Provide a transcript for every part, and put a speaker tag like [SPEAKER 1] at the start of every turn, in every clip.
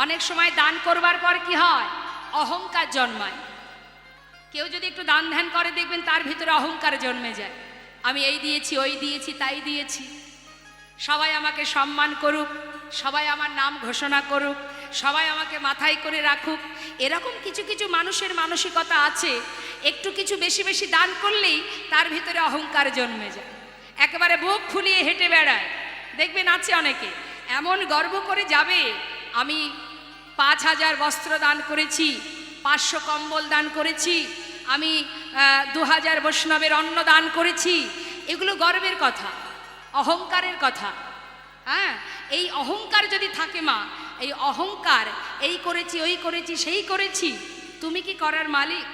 [SPEAKER 1] অনেক সময় দান করবার পর কি হয়? অহংকার জন্মায়। কেউ যদি একটু দান ধ্যান করে দেখবেন তার ভিতরে অহংকার জন্মে যায়। আমি এই দিয়েছি, ওই দিয়েছি, তাই দিয়েছি, সবাই আমাকে সম্মান করুক, সবাই আমার নাম ঘোষণা করুক, সবাই আমাকে মাথায় করে রাখুক। এরকম কিছু কিছু মানুষের মানসিকতা আছে। একটু কিছু বেশি বেশি দান করলেই তার ভিতরে অহংকার জন্মে যায়, একেবারে বুক ফুলিয়ে হেঁটে বেড়ায়। দেখবেন আছে অনেকে এমন গর্ব করে যাবে, আমি 5,000 বস্ত্র দান করেছি, 500 কম্বল দান করেছি, আমি 2000 বৈষ্ণবের অন্ন দান করেছি। এগুলো গর্বের কথা, অহংকারের কথা। হ্যাঁ, এই অহংকার যদি থাকে মা, এই অহংকার, এই করেছি, ওই করেছি, সেই করেছি, তুমি কি করার মালিক?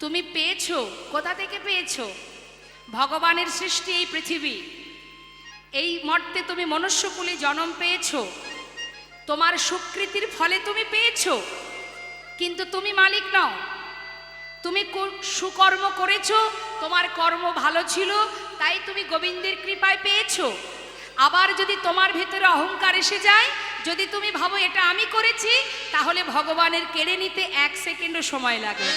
[SPEAKER 1] তুমি পেয়েছো, কোথা থেকে পেয়েছো? ভগবানের সৃষ্টি এই পৃথিবী, এই মর্তে তুমি মনুষ্যকুলে জন্ম পেয়েছো, তোমার সুকৃতির ফলে তুমি পেয়েছো, কিন্তু তুমি মালিক নও। তুমি সুকর্ম করেছো, তোমার কর্ম ভালো ছিল, তাই তুমি গোবিন্দের কৃপায় পেয়েছো। আবার যদি তোমার ভিতরে অহংকার এসে যায়, যদি তুমি ভাবো এটা আমি করেছি, তাহলে ভগবানের কেড়ে নিতে 1 সেকেন্ডও সময় লাগে।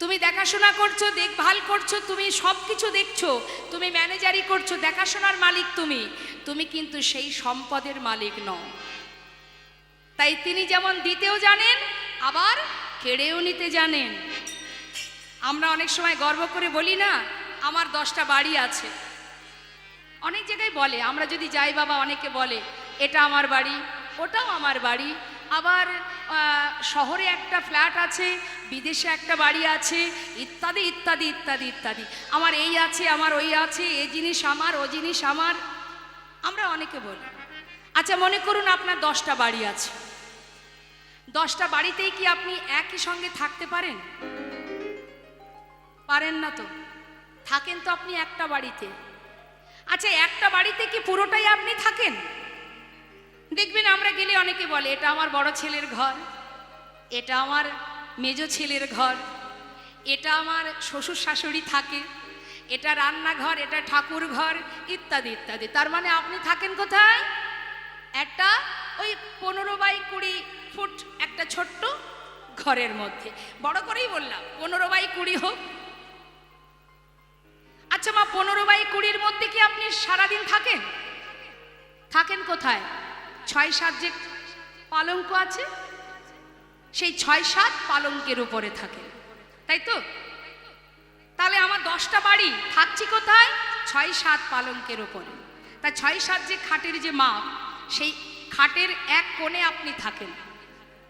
[SPEAKER 1] তুমি দেখাশোনা করছো, দেখভাল করছো, তুমি সব কিছু দেখছো, তুমি ম্যানেজারি করছো, দেখাশোনার মালিক তুমি, তুমি কিন্তু সেই সম্পদের মালিক নও। তাই তিনি যেমন দিতেও জানেন, আবার কেড়েও নিতে জানেন। আমরা অনেক সময় গর্ব করে বলি না, আমার 10টা বাড়ি আছে। অনেক জায়গায় বলে, আমরা যদি যাই বাবা, অনেকে বলে এটা আমার বাড়ি, ওটাও আমার বাড়ি, আবার শহরে একটা ফ্ল্যাট আছে, বিদেশে একটা বাড়ি আছে, ইত্যাদি ইত্যাদি ইত্যাদি ইত্যাদি। আমার এই আছে, আমার ওই আছে, এই জিনিস আমার, ও জিনিস আমার, আমরা অনেকে বলি। আচ্ছা, মনে করুন আপনার 10টা বাড়ি আছে। 10টা বাড়িতেই কি আপনি একই সঙ্গে থাকতে পারেন? পারেন না তো। থাকেন তো আপনি একটা বাড়িতে। আচ্ছা, একটা বাড়িতে কি পুরোটাই আপনি থাকেন? দেখবেন আমরা গেলে অনেকে বলে এটা আমার বড় ছেলের ঘর, এটা আমার মেজ ছেলের ঘর, এটা আমার শ্বশুর শাশুড়ি থাকে, এটা রান্নাঘর, এটা ঠাকুর ঘর, ইত্যাদি ইত্যাদি। তার মানে আপনি থাকেন কোথায়? একটা ওই 15x20 ফুট একটা ছোট্ট ঘরের মধ্যে। বড় করেই বললাম, 15x20 হোক। আচ্ছা মা, 15x20-র মধ্যে কি আপনি সারাদিন থাকেন? থাকেন কোথায়? 6-7 যে পালঙ্ক আছে, সেই 6-7 পালঙ্কের উপরে থাকেন, তাই তো? তাহলে আমার 10টা বাড়ি, থাকছি কোথায়? 6-7 পালঙ্কের উপরে। তা 6-7 যে খাটের যে মাপ, সেই খাটের এক কোণে আপনি থাকেন,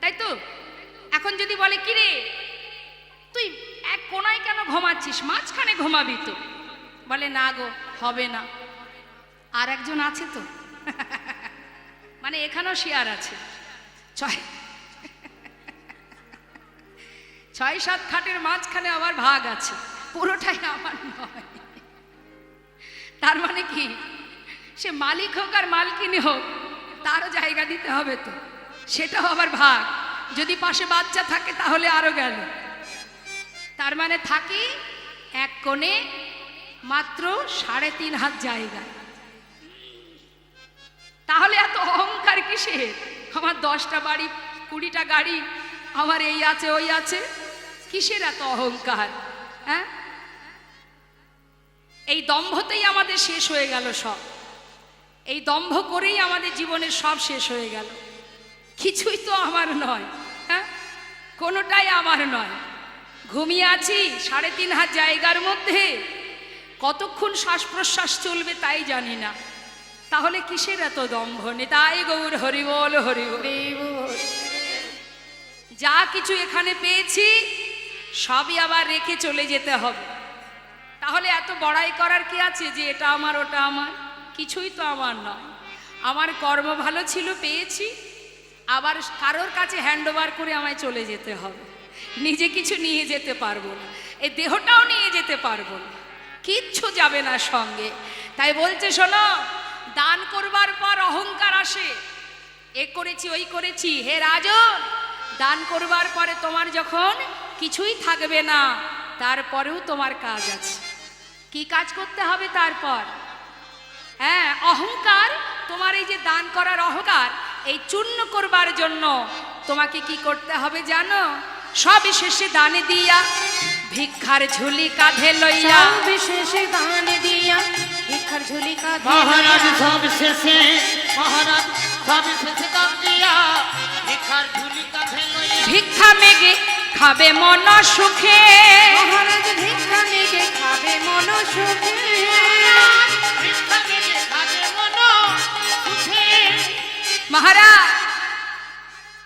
[SPEAKER 1] তাই তো? এখন যদি বলে কি রে, তুই এক কোণায় কেন ঘুমাচ্ছিস, মাঝখানে ঘুমাবি তো? বলে না গো, হবে না, আর একজন আছে তো। মানে এখানেও শেয়ার আছে। 6-7 খাটের মাঝখানে আবার ভাগ আছে, পুরোটাই আমার নয়। তার মানে কি, সে মালিক হোক আর মালকিনি হোক, তারও জায়গা দিতে হবে তো, সেটাও আবার ভাগ। যদি পাশে বাচ্চা থাকে তাহলে আরো গেল। তার মানে থাকি এক কোণে, মাত্র 3.5 হাত জায়গায়। তাহলে এত অহংকার কিসের? আমার 10টা বাড়ি, 20টা গাড়ি, আমার এই আছে, ওই আছে, কিসের এত অহংকার? হ্যাঁ, এই দম্ভতেই আমাদের শেষ হয়ে গেল সব। এই দম্ভ করেই আমাদের জীবনের সব শেষ হয়ে গেল। কিছুই তো আমার নয়, হ্যাঁ, কোনোটাই আমার নয়। ঘুমিয়ে আছি 3.5 হাত জায়গার মধ্যে, কতক্ষণ শ্বাস প্রশ্বাস চলবে তাই জানি না। তাহলে কিসের এত দম্ভ? নিতাই গৌর হরি বল, হরি বল। যা কিছু এখানে পেয়েছি সবই আবার রেখে চলে যেতে হবে। তাহলে এত বড়াই করার কি আছে যে এটা আমার, ওটা আমার? কিছুই তো আমার নয়। আমার কর্ম ভালো ছিল, পেয়েছি, আবার কারোর কাছে হ্যান্ড ওভার করে আমায় চলে যেতে হবে। নিজে কিছু নিয়ে যেতে পারবো না, এই দেহটাও নিয়ে যেতে পারবো না, কিচ্ছু যাবে না সঙ্গে। তাই বলছে শোনো, দান করবার পর অহংকার আসে, এ করেছি, ওই করেছি। হে রাজন, দান করবার পরে তোমার যখন কিছুই থাকবে না, তারপরেও তোমার কাজ আছে। কি কাজ করতে হবে তারপর? হ্যাঁ, অহংকার তোমার এই যে দান করার অহংকার এই চূর্ণ করবার জন্য তোমাকে কি করতে হবে জানো? সবিশেষে দান দিয়া ভিক্ষার ঝুলি কাঁধে লইয়া,
[SPEAKER 2] বিশেষে দান দিয়া ভিক্ষার ঝুলি কাঁধে
[SPEAKER 3] মহারাজ সবশেষে, মহারাজ সবশেষে দান দিয়া ভিক্ষার ঝুলি কাঁধে লইয়া,
[SPEAKER 1] ভিক্ষা মেগে খাবে মন সুখে,
[SPEAKER 2] মহারাজ ভিক্ষা মেগে খাবে মন সুখে,
[SPEAKER 3] ভিক্ষা মেগে খাবে মন সুখে।
[SPEAKER 1] মহারাজ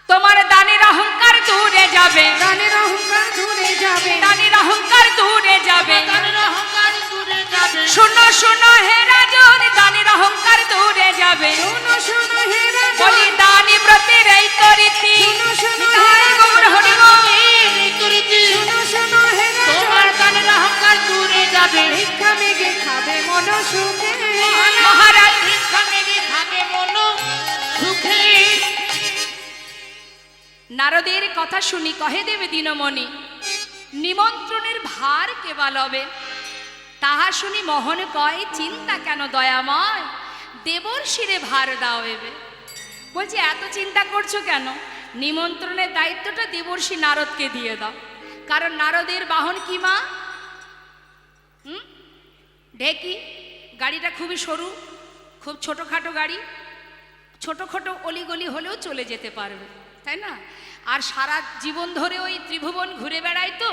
[SPEAKER 1] তোমার দানের অহংকার দূরে যাবে,
[SPEAKER 2] দানের অহংকার দূরে যাবে,
[SPEAKER 1] দানের অহংকার দূরে যাবে।
[SPEAKER 3] দানের অহংকার দূরে যাবে।
[SPEAKER 1] শোনো শোনো হে রাজন, দানের অহংকার দূরে যাবে।
[SPEAKER 2] শোনো শোনো হে রাজন,
[SPEAKER 1] বলি দানি ব্রতের এই করিতি,
[SPEAKER 2] শোনো শোনো
[SPEAKER 1] নিতাই গৌর হরি বল।
[SPEAKER 3] এই করিতি,
[SPEAKER 2] শোনো শোনো হে
[SPEAKER 3] তোমার
[SPEAKER 2] রাজন,
[SPEAKER 3] দানের অহংকার দূরে যাবে।
[SPEAKER 2] ভিক্ষা মেগে খাবে মন সুখে,
[SPEAKER 1] মহারাজ
[SPEAKER 3] ভিক্ষা মেগে খাবে মন সুখে।
[SPEAKER 1] নারদের কথা শুনি কহে দেবে দিনমণি, নিমন্ত্রণের ভার কেবা লবে। তাহা শুনি মোহন কয় চিন্তা কেন দয়াময়, দেবর শিরে ভার দাও এবে। বলছি এত চিন্তা করছো কেন? নিমন্ত্রণের দায়িত্বটা দেবর্ষি নারদকে দিয়ে দাও। কারণ নারদের বাহন কি মা? ঢেকি। গাড়িটা খুবই সরু, খুব ছোটোখাটো গাড়ি, ছোটোখাটো অলিগলি হলেও চলে যেতে পারবে, তাই না? আর সারা জীবন ধরে ওই ত্রিভুবন ঘুরে বেড়ায়, তো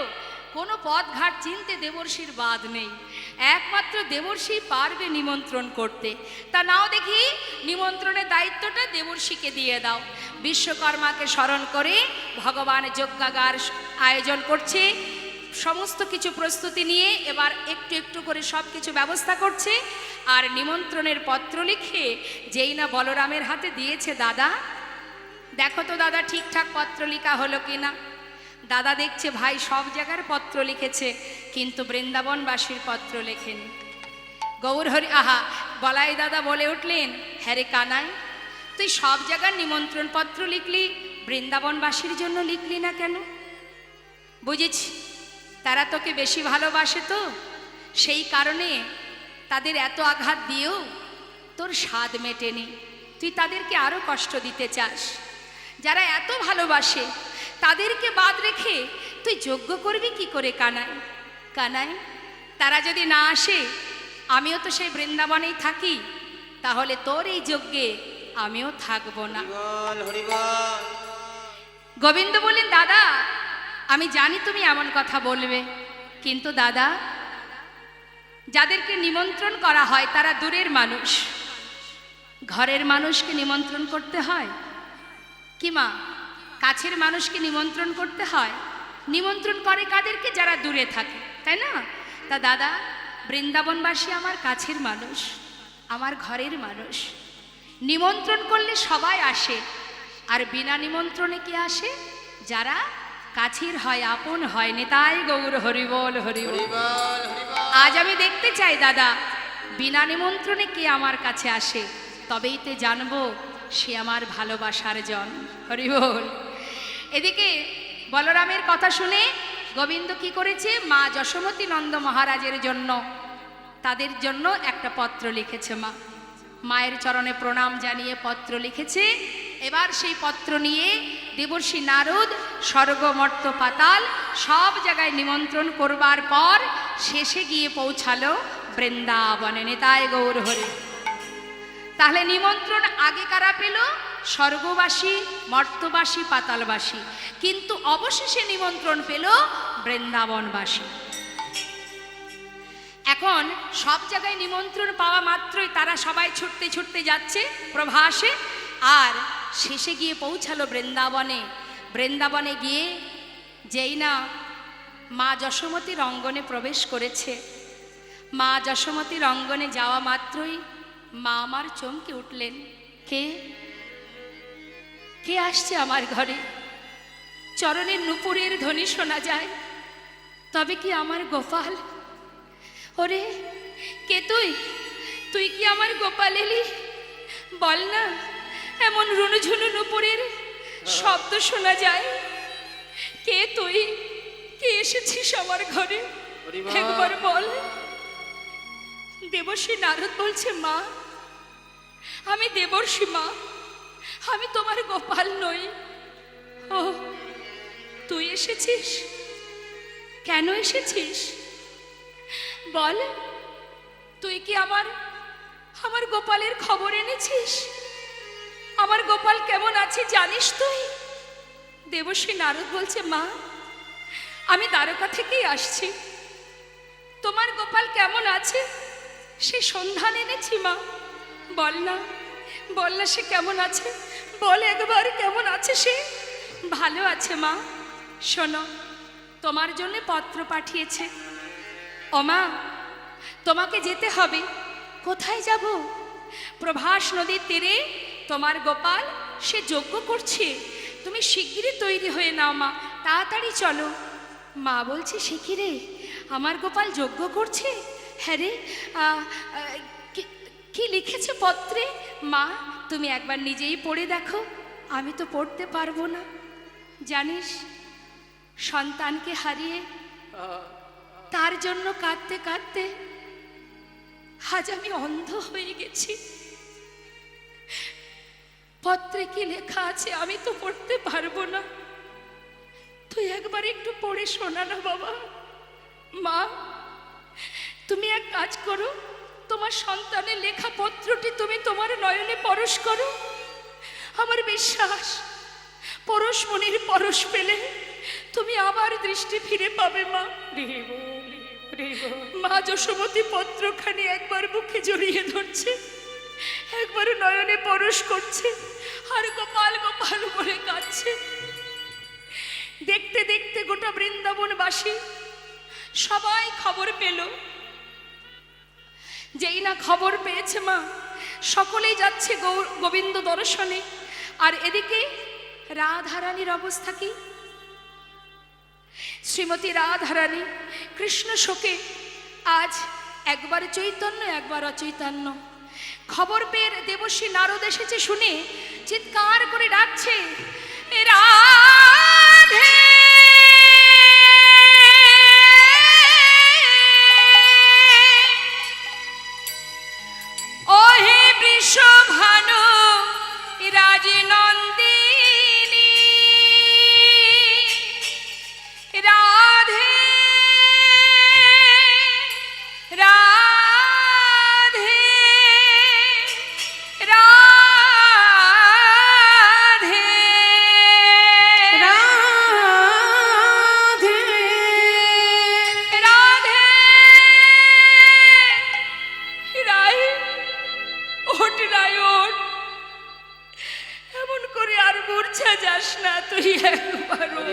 [SPEAKER 1] কোনো পথঘাট চিনতে দেবর্ষির বাদ নেই। একমাত্র দেবর্ষি পারবে নিমন্ত্রণ করতে। তা নাও দেখি নিমন্ত্রণের দায়িত্বটা দেবর্ষিকে দিয়ে দাও। বিশ্বকর্মাকে স্মরণ করে ভগবান যজ্ঞাগার আয়োজন করছে, সমস্ত কিছু প্রস্তুতি নিয়ে এবার একটু একটু করে সব কিছু ব্যবস্থা করছে। আর নিমন্ত্রণের পত্র লিখে যেই না বলরামের হাতে দিয়েছে, দাদা দেখো তো দাদা ঠিকঠাক পত্র লেখা হলো কিনা। দাদা দেখছে ভাই সব জায়গার পত্র লিখেছে, কিন্তু বৃন্দাবনবাসীর পত্র লেখেনি। গৌরহরি আহা বলাই দাদা বলে উঠলেন, হ্যাঁ রে কানাই, তুই সব জায়গার নিমন্ত্রণ পত্র লিখলি, বৃন্দাবনবাসীর জন্য লিখলি না কেন? বুঝেছি তারা তোকে বেশি ভালোবাসে, তো সেই কারণে তাদের এত আঘাত দিয়েও তোর স্বাদ মেটেনি, তুই তাদেরকে আরো কষ্ট দিতে চাস। যারা এত ভালোবাসে তাদেরকে বাদ রেখে তুই যজ্ঞ করবি কি করে কানাই? কানাই, তারা যদি না আসে, আমিও তো সেই বৃন্দাবনেই থাকি, তাহলে তোর এই যজ্ঞে আমিও থাকবো না। গোবিন্দ বললেন, দাদা আমি জানি তুমি এমন কথা বলবে, কিন্তু দাদা যাদেরকে নিমন্ত্রণ করা হয় তারা দূরের মানুষ, ঘরের মানুষকে নিমন্ত্রণ করতে হয় কি মা? কাছের মানুষকে নিমন্ত্রণ করতে হয়। নিমন্ত্রণ করে কাদেরকে? যারা দূরে থাকে, তাই না? তা দাদা বৃন্দাবনবাসী আমার কাছের মানুষ, আমার ঘরের মানুষ। নিমন্ত্রণ করলে সবাই আসে, আর বিনা নিমন্ত্রণে কি আসে? যারা কাছের হয়, আপন হয়। নিতাই গৌর হরিবল হরিবল। আজ আমি দেখতে চাই দাদা বিনা নিমন্ত্রণে কে আমার কাছে আসে, তবেই তো জানবো সে আমার ভালোবাসার জন। হরিবল। এদিকে বলরামের কথা শুনে গোবিন্দ কি করেছে? মা যশোমতী নন্দ মহারাজের জন্য, তাদের জন্য একটা পত্র লিখেছে। মায়ের চরণে প্রণাম জানিয়ে পত্র লিখেছে। এবার সেই পত্র নিয়ে দেবর্ষি নারদ স্বর্গ মর্ত পাতাল সব জায়গায় নিমন্ত্রণ করবার পর শেষে গিয়ে পৌঁছালো বৃন্দাবনে। নিতাই গৌর হরি। তাহলে নিমন্ত্রণ আগে কারা পেল? স্বর্গবাসী, মর্তবাসী, পাতালবাসী, কিন্তু অবশেষে নিমন্ত্রণ পেল বৃন্দাবনবাসী। এখন সব জায়গায় নিমন্ত্রণ পাওয়া মাত্রই তারা সবাই ছুটতে ছুটতে যাচ্ছে প্রভাসে, আর শেষে গিয়ে পৌঁছালো বৃন্দাবনে। বৃন্দাবনে গিয়ে যেই না মা যশোমতীর অঙ্গনে প্রবেশ করেছে, মা যশোমতীর অঙ্গনে যাওয়া মাত্রই মা আমার চমকে উঠলেন। কে কে আসছে আমার ঘরে? চরণের নুপুরের ধ্বনি শোনা যায়, তবে কি আমার গোপাল? ওরে কে তুই? তুই কি আমার গোপাল এলি? বল না, এমন রুনুঝুনু নুপুরের শব্দ শোনা যায়। কে তুই? কে এসেছিস আমার ঘরে? একবার বল। দেবশ্রী নারদ বলছে, মা আমি দেবর্ষী মা, আমি তোমার গোপাল নই। ও, তুই এসেছিস? কেন এসেছিস বল? তুই কি আমার গোপালের খবর এনেছিস? আমার গোপাল কেমন আছে জানিস তুই? দেবশ্রী নারদ বলছে, মা আমি দ্বারকা থেকেই আসছি, তোমার গোপাল কেমন আছে সে সন্ধান এনেছি মা। বল না, বল না সে কেমন আছে, বল একবার কেমন আছে সে? ভালো আছে মা। শোনো, তোমার জন্য পত্র পাঠিয়েছে। ও মা, তোমাকে যেতে হবে। কোথায় যাব? প্রভাস নদীর তীরে তোমার গোপাল সে যজ্ঞ করছে, তুমি শিগগিরই তৈরি হয়ে নাও মা, তাড়াতাড়ি চলো। মা বলছে, সে কি রে, আমার গোপাল যজ্ঞ করছে? হ্যাঁ রে, কি লিখেছে পত্রে? মা তুমি একবার নিজেই পড়ে দেখো, আমি তো পড়তে পারবো না। জানিস, সন্তানকে হারিয়ে তার জন্য কাঁদতে কাঁদতে আজ আমি অন্ধ হয়ে গেছি। পত্রে কি লেখা আছে আমি তো পড়তে পারবো না, তুই একবার একটু পড়ে শোনা না বাবা। মা তুমি এক কাজ করো, তোমার সন্তানের লেখা পত্রটি তুমি তোমার নয়নে পরশ করো। আমার বিশ্বাস পরশমণির পরশ পেলে তুমি আবার দৃষ্টি ফিরে পাবে মা। মা যশোমতী পত্রখানি একবার বুকে জড়িয়ে ধরছে, একবার নয়নে পরশ করছে, আর গোপাল গোপাল বলে কাঁদছে। দেখতে দেখতে গোটা বৃন্দাবনবাসী সবাই খবর পেল। যেই না খবর পেয়েছে মা, সকলেই যাচ্ছে গোবিন্দ দর্শনে। আর এদিকে রাধারানীর অবস্থা কি? শ্রীমতী রাধারানী কৃষ্ণ শোকে আজ একবার চৈতন্য একবার অচৈতন্য। খবর পেয়ে দেবশ্রী নারদ এসেছে শুনে চিৎকার করে ডাকছে, রাধে ওহে বৃষভানু রাজনন্দিনী, রাধে রাধে রাধে
[SPEAKER 2] রাধে
[SPEAKER 1] রাধে। রাই ওঠ, রাই ওঠ, এমন করে আর মূর্ছা যাস না তুই, একবার ওঠ।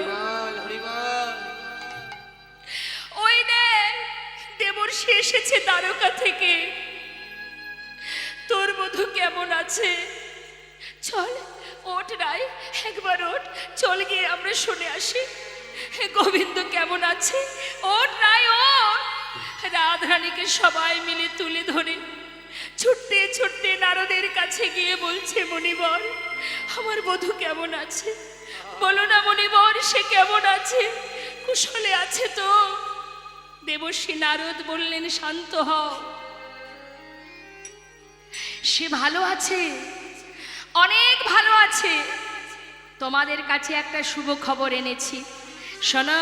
[SPEAKER 1] ওই দেখ দেবর্ষি এসেছে দ্বারকা থেকে, তোর বধূ কেমন আছে? চল ওঠ রাই, একবার ওঠ, চল গিয়ে আমরা শুনে আসি গোবিন্দ কেমন আছে। ওঠ রাই ওঠ। রাধারানীকে সবাই মিলে তুলে ধরে ছুটতে ছুটতে নারদের কাছে গিয়ে বলছে, মণিবর আমার বধূ কেমন আছে? বলো না মণিবর সে কেমন আছে, কুশলে আছে তো? দেবশ্রী নারদ বললেন, শান্ত হও, সে ভালো আছে, অনেক ভালো আছে। তোমাদের কাছে একটা শুভ খবর এনেছি, শোনো।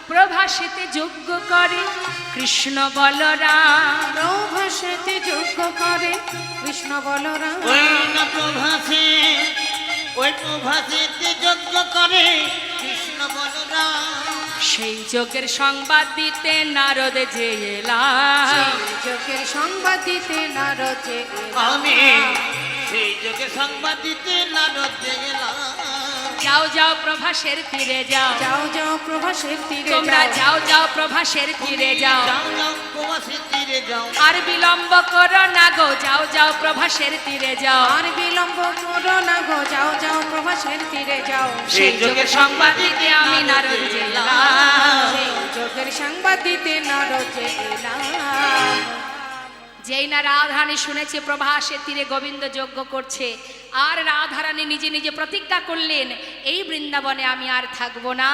[SPEAKER 1] প্রভাসেতে যজ্ঞ করে কৃষ্ণ বলরাম,
[SPEAKER 2] প্রভাসেতে যজ্ঞ করে কৃষ্ণ বলরাম।
[SPEAKER 3] ওই না প্রভাসে, ওই প্রভাসেতে যজ্ঞ করে কৃষ্ণ বলরাম।
[SPEAKER 1] সেই যজ্ঞের সংবাদ দিতে নারদ যে এলাম,
[SPEAKER 2] যজ্ঞের সংবাদ দিতে নারদ যে
[SPEAKER 3] আমি সেই যোগে সংবাদ দিতে নারদ গেলাম।
[SPEAKER 1] যাও যাও প্রভাসের তীরে যাও,
[SPEAKER 2] যাও যাও প্রভাসের তীরে
[SPEAKER 1] তোমরা যাও যাও প্রভাসের তীরে যাও,
[SPEAKER 3] যাও যাও প্রভাসের তীরে যাও।
[SPEAKER 1] আর বিলম্ব করো না গো, যাও যাও প্রভাসের তীরে যাও।
[SPEAKER 2] আর বিলম্ব করো না গো, যাও যাও প্রভাসের তীরে যাও।
[SPEAKER 1] সেই যজ্ঞের সংবাদ দিতে আমি নারদ যে এলাম।
[SPEAKER 2] সেই যজ্ঞের সংবাদ দিতে নারদ যে এলাম।
[SPEAKER 1] যেই না রাধারানী শুনেছে প্রভাসের তীরে গোবিন্দ যজ্ঞ করছে, আর রাধারানী নিজে নিজে প্রতিজ্ঞা করলেন, এই বৃন্দাবনে আমি আর থাকবো না,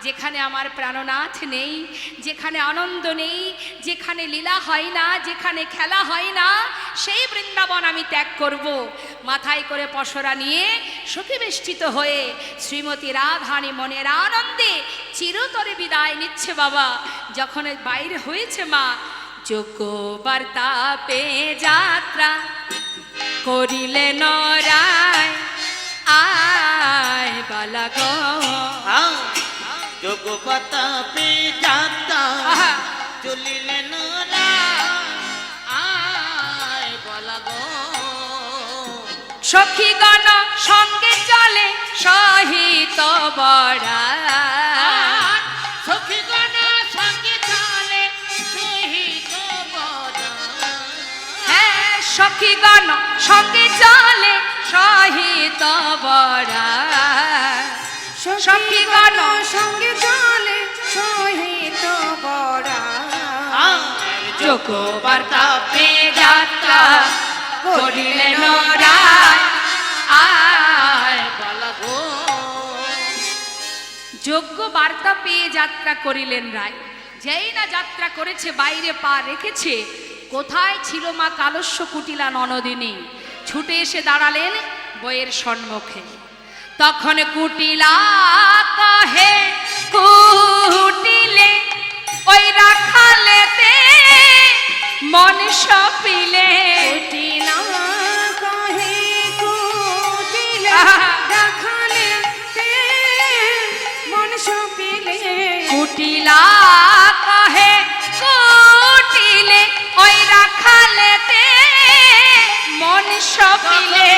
[SPEAKER 1] যেখানে আমার প্রাণনাথ নেই, যেখানে আনন্দ নেই, যেখানে লীলা হয় না, যেখানে খেলা হয় না, সেই বৃন্দাবন আমি ত্যাগ করব। মাথায় করে পসরা নিয়ে সখীবেষ্টিত হয়ে শ্রীমতী রাধারানী মনের আনন্দে চিরতরে বিদায় নিচ্ছে বাবা। যখন বাইরে হয়েছে মা, যোগ্য বার্তা পেয়ে যাত্রা করিলেন রায়, আয় বালা গো।
[SPEAKER 3] যোগপতা পে যাতা
[SPEAKER 1] আহা,
[SPEAKER 3] চলিলেন রায়, আয় বলা গো।
[SPEAKER 1] সখীগণ সঙ্গে চলে সহিত বড়া,
[SPEAKER 3] সখীগণ সঙ্গে চলে সহিত বড়া।
[SPEAKER 1] হ্যাঁ সখীগণ সঙ্গে চলে সহিত বড়া, সখীগণ
[SPEAKER 2] সঙ্গে চলে সহিত বড়া,
[SPEAKER 1] যোগ্য বার্তা পেয়ে যাত্রা করিলেন রায়, আয়
[SPEAKER 3] বলা গো।
[SPEAKER 1] যোগ্য বার্তা পেয়ে যাত্রা করিলেন রায়। যেই না যাত্রা করেছে, বাইরে পা রেখেছে, কোথায় ছিল মা কালস্য কুটিলা ননদিনী, ছুটে এসে দাঁড়ালেন বইয়ের সম্মুখে। তখন কুটিলা কহে, কুটিলে ওই রাখালেতে মন সপিলে,
[SPEAKER 2] কুটিলা কহে কুটিলা দেখালে মন সপিলে,
[SPEAKER 1] কুটিলা কহে কুটিলে ওই রাখালেতে মন সপিলে,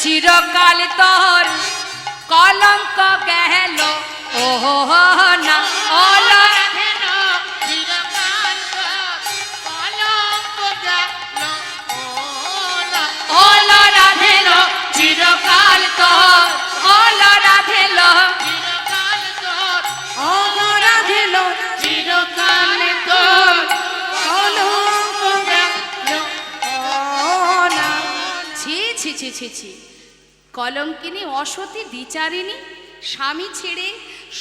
[SPEAKER 1] চিরকাল তোর কলঙ্ক গেল ও না ওলা, ওলা রাধেল চিরকাল তোর, ওলা রাধেল
[SPEAKER 2] অপরাধেল চিরকাল তোর কলঙ্ক গেল না।
[SPEAKER 1] ছি ছি ছি ছি ছি, কলঙ্কিনী অসতী দ্বিচারিণী, স্বামী ছেড়ে,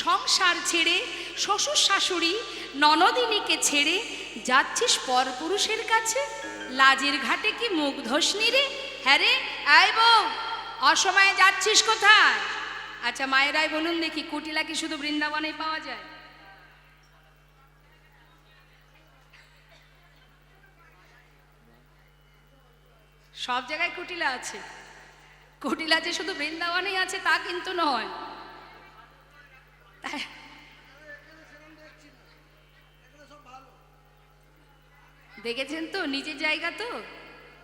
[SPEAKER 1] সংসার ছেড়ে, শ্বশুর শাশুড়ি ননদিনীকে ছেড়ে যাচ্ছিস পরপুরুষের কাছে, লাজের ঘাটে কি মুখ ধসনি রে? হ্যাঁ রে, আই বউ, অসময়ে যাচ্ছিস কোথায়? আচ্ছা মায়েরাই বলুন দেখি, কুটিলা কি শুধু বৃন্দাবনে পাওয়া যায়? সব জায়গায় কুটিলা আছে। কুটিলা যে শুধু বৃন্দাবনেই আছে তা কিন্তু নয়। দেখেছেন তো, নিজের জায়গা তো,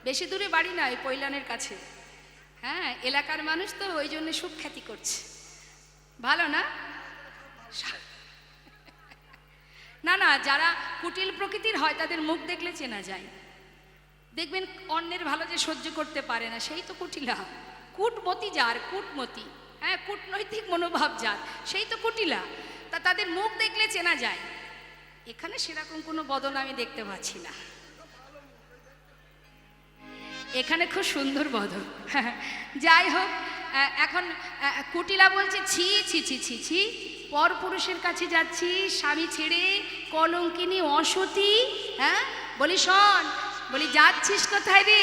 [SPEAKER 1] বেশি দূরে বাড়ি নয়, পৈলানের কাছে। হ্যাঁ, এলাকার মানুষ তো ওই জন্য সুখ্যাতি করছে। ভালো না? না না, যারা কুটিল প্রকৃতির হয় তাদের মুখ দেখলে চেনা যায়। দেখবেন অন্যের ভালো যে সহ্য করতে পারে না, সেই তো কুটিলা। কূটমতি যার, কূটমতি, হ্যাঁ কূটনৈতিক মনোভাব যার, সেই তো কুটিলা। তা তাদের মুখ দেখলে চেনা যায়। এখানে সেরকম কোনো বদল আমি দেখতে পাচ্ছি না। এখানে খুব সুন্দর বদল। যাই হোক, এখন কুটিলা বলছে ছি ছি ছি ছি ছি, পরপুরুষের কাছে যাচ্ছি স্বামী ছেড়ে, কলঙ্কিনী অসতী। হ্যাঁ বলি শোন, বলি যাচ্ছিস কোথায় রে?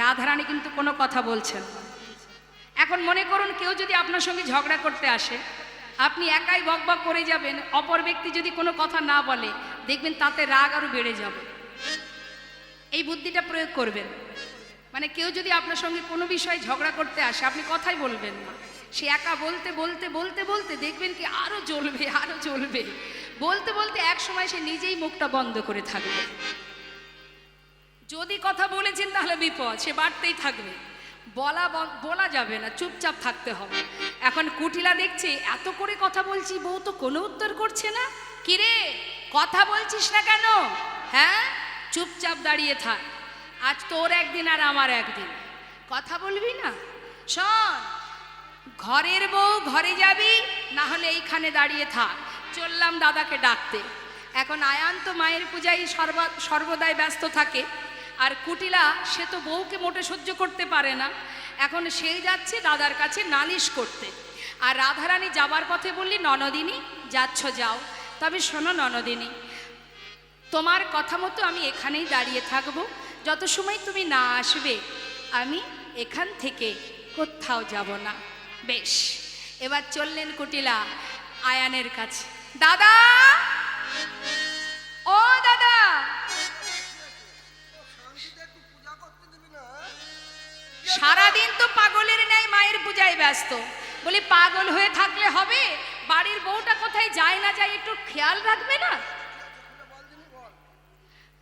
[SPEAKER 1] রাধারানী কিন্তু কোনো কথা বলছেন। এখন মনে করুন কেউ যদি আপনার সঙ্গে ঝগড়া করতে আসে, আপনি একাই বকবক করে যাবেন, অপর ব্যক্তি যদি কোনো কথা না বলে, দেখবেন তাতে রাগ আরো বেড়ে যাবে। এই বুদ্ধিটা প্রয়োগ করবেন। মানে কেউ যদি আপনার সঙ্গে কোনো বিষয়ে ঝগড়া করতে আসে, আপনি কথাই বলবেন না, সে একা বলতে বলতে বলতে বলতে দেখবেন কি আরো জ্বলবে, আরো জ্বলবে। বলতে বলতে এক সময় সে নিজেই মুখটা বন্ধ করে থাকবে। যদি কথা বলেছেন তাহলে বিপদ, সে বাড়তেই থাকবে। বলা যাবে না, চুপচাপ থাকতে হবে। এখন কুটিলা দেখছে এত করে কথা বলছি, বউ তো কোনো উত্তর করছে না। কিরে, কথা বলছিস না কেন? হ্যাঁ, চুপচাপ দাঁড়িয়ে থাক, আজ তোর একদিন আর আমার একদিন। কথা বলবি না? শোন, ঘরের বউ ঘরে যাবি, না হলে এইখানে দাঁড়িয়ে থাক। চললাম দাদাকে ডাকতে। এখন আয়ান তো মায়ের পূজায় সর্বদাই ব্যস্ত থাকে, আর কুটিলা সে তো বউকে মোটে সহ্য করতে পারে না। এখন সেই যাচ্ছে দাদার কাছে নালিশ করতে। আর রাধারানী যাবার পথে বললি, ননদিনী যাচ্ছ যাও, তবে শোনো ননদিনী, তোমার কথা মতো আমি এখানেই দাঁড়িয়ে থাকবো, যত সময় তুমি না আসবে আমি এখান থেকে কোথাও যাব না। বেশ, এবার চললেন কুটিলা আয়ানের কাছে। দাদা, ও দাদা, সারাদিন তো পাগলের ন্যায় মায়ের পূজায় ব্যস্ত। বলি পাগল হয়ে থাকলে হবে? বাড়ির বউটা কোথায় যায় না যায় একটু খেয়াল রাখবে না?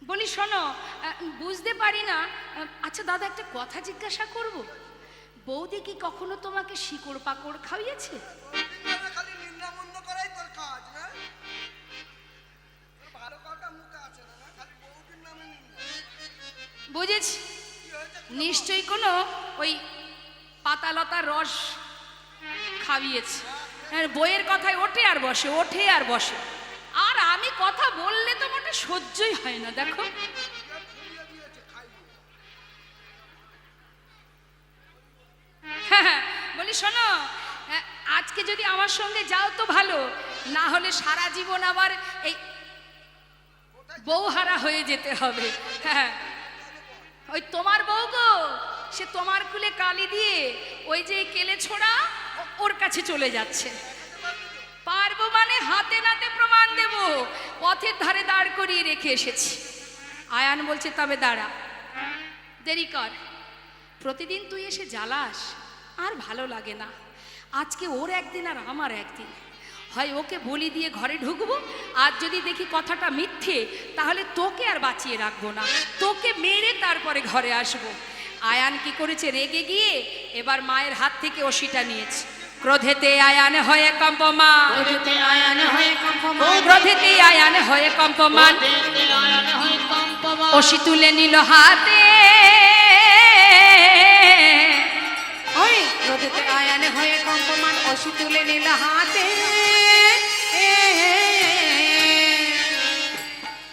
[SPEAKER 1] বলি শোনো, বুঝতে পারি না। আচ্ছা দাদা, একটা কথা জিজ্ঞাসা করব, বৌদি কি কখনো তোমাকে শিকড় পাকড় খাইয়েছে? বুঝেছি, নিশ্চয়ই কোনো ওই পাতালতার রস খাইয়েছে। বইয়ের কথায় ওঠে আর বসে, ওঠে আর বসে। আর আমি কথা বললে তো মোটে সহ্যই হয় না। দেখো, বলি শোনো, আজকে যদি আমার সঙ্গে যাও তো ভালো, না হলে সারা জীবন আবার এই বউহারা হয়ে যেতে হবে। হ্যাঁ, ওই তোমার বউ গো, সে তোমার কুলে কালি দিয়ে ওই যে কেলে ছোড়া ওর কাছে চলে যাচ্ছে। পারবো মানে হাতে নাতে প্রমাণ দেব, পথের ধারে দাঁড় করিয়ে রেখে এসেছি। আয়ান বলছে, তবে দাঁড়া, দেরি কর, প্রতিদিন তুই এসে জ্বালাস, আর ভালো লাগে না। আজকে ওর একদিন আর আমার একদিন, হয় ওকে বলি দিয়ে ঘরে ঢুকবো, আর যদি দেখি কথাটা মিথ্যে তাহলে তোকে আর বাঁচিয়ে রাখবো না, তোকে মেরে তারপরে ঘরে আসবো। আয়ান কি করেছে, রেগে গিয়ে এবার মায়ের হাত থেকে ওষিটা নিয়েছে। ক্রোধেতে আয়ান হয়ে কম্পমান,
[SPEAKER 2] ক্রোধেতে আয়ান হয়ে কম্পমান,
[SPEAKER 1] ক্রোধেতে আয়ান হয়ে কম্পমান, ওষি তুলে নিল হাতে।
[SPEAKER 2] ওই ক্রোধেতে আয়ান হয়ে কম্পমান, ওষি তুলে নিল হাতে।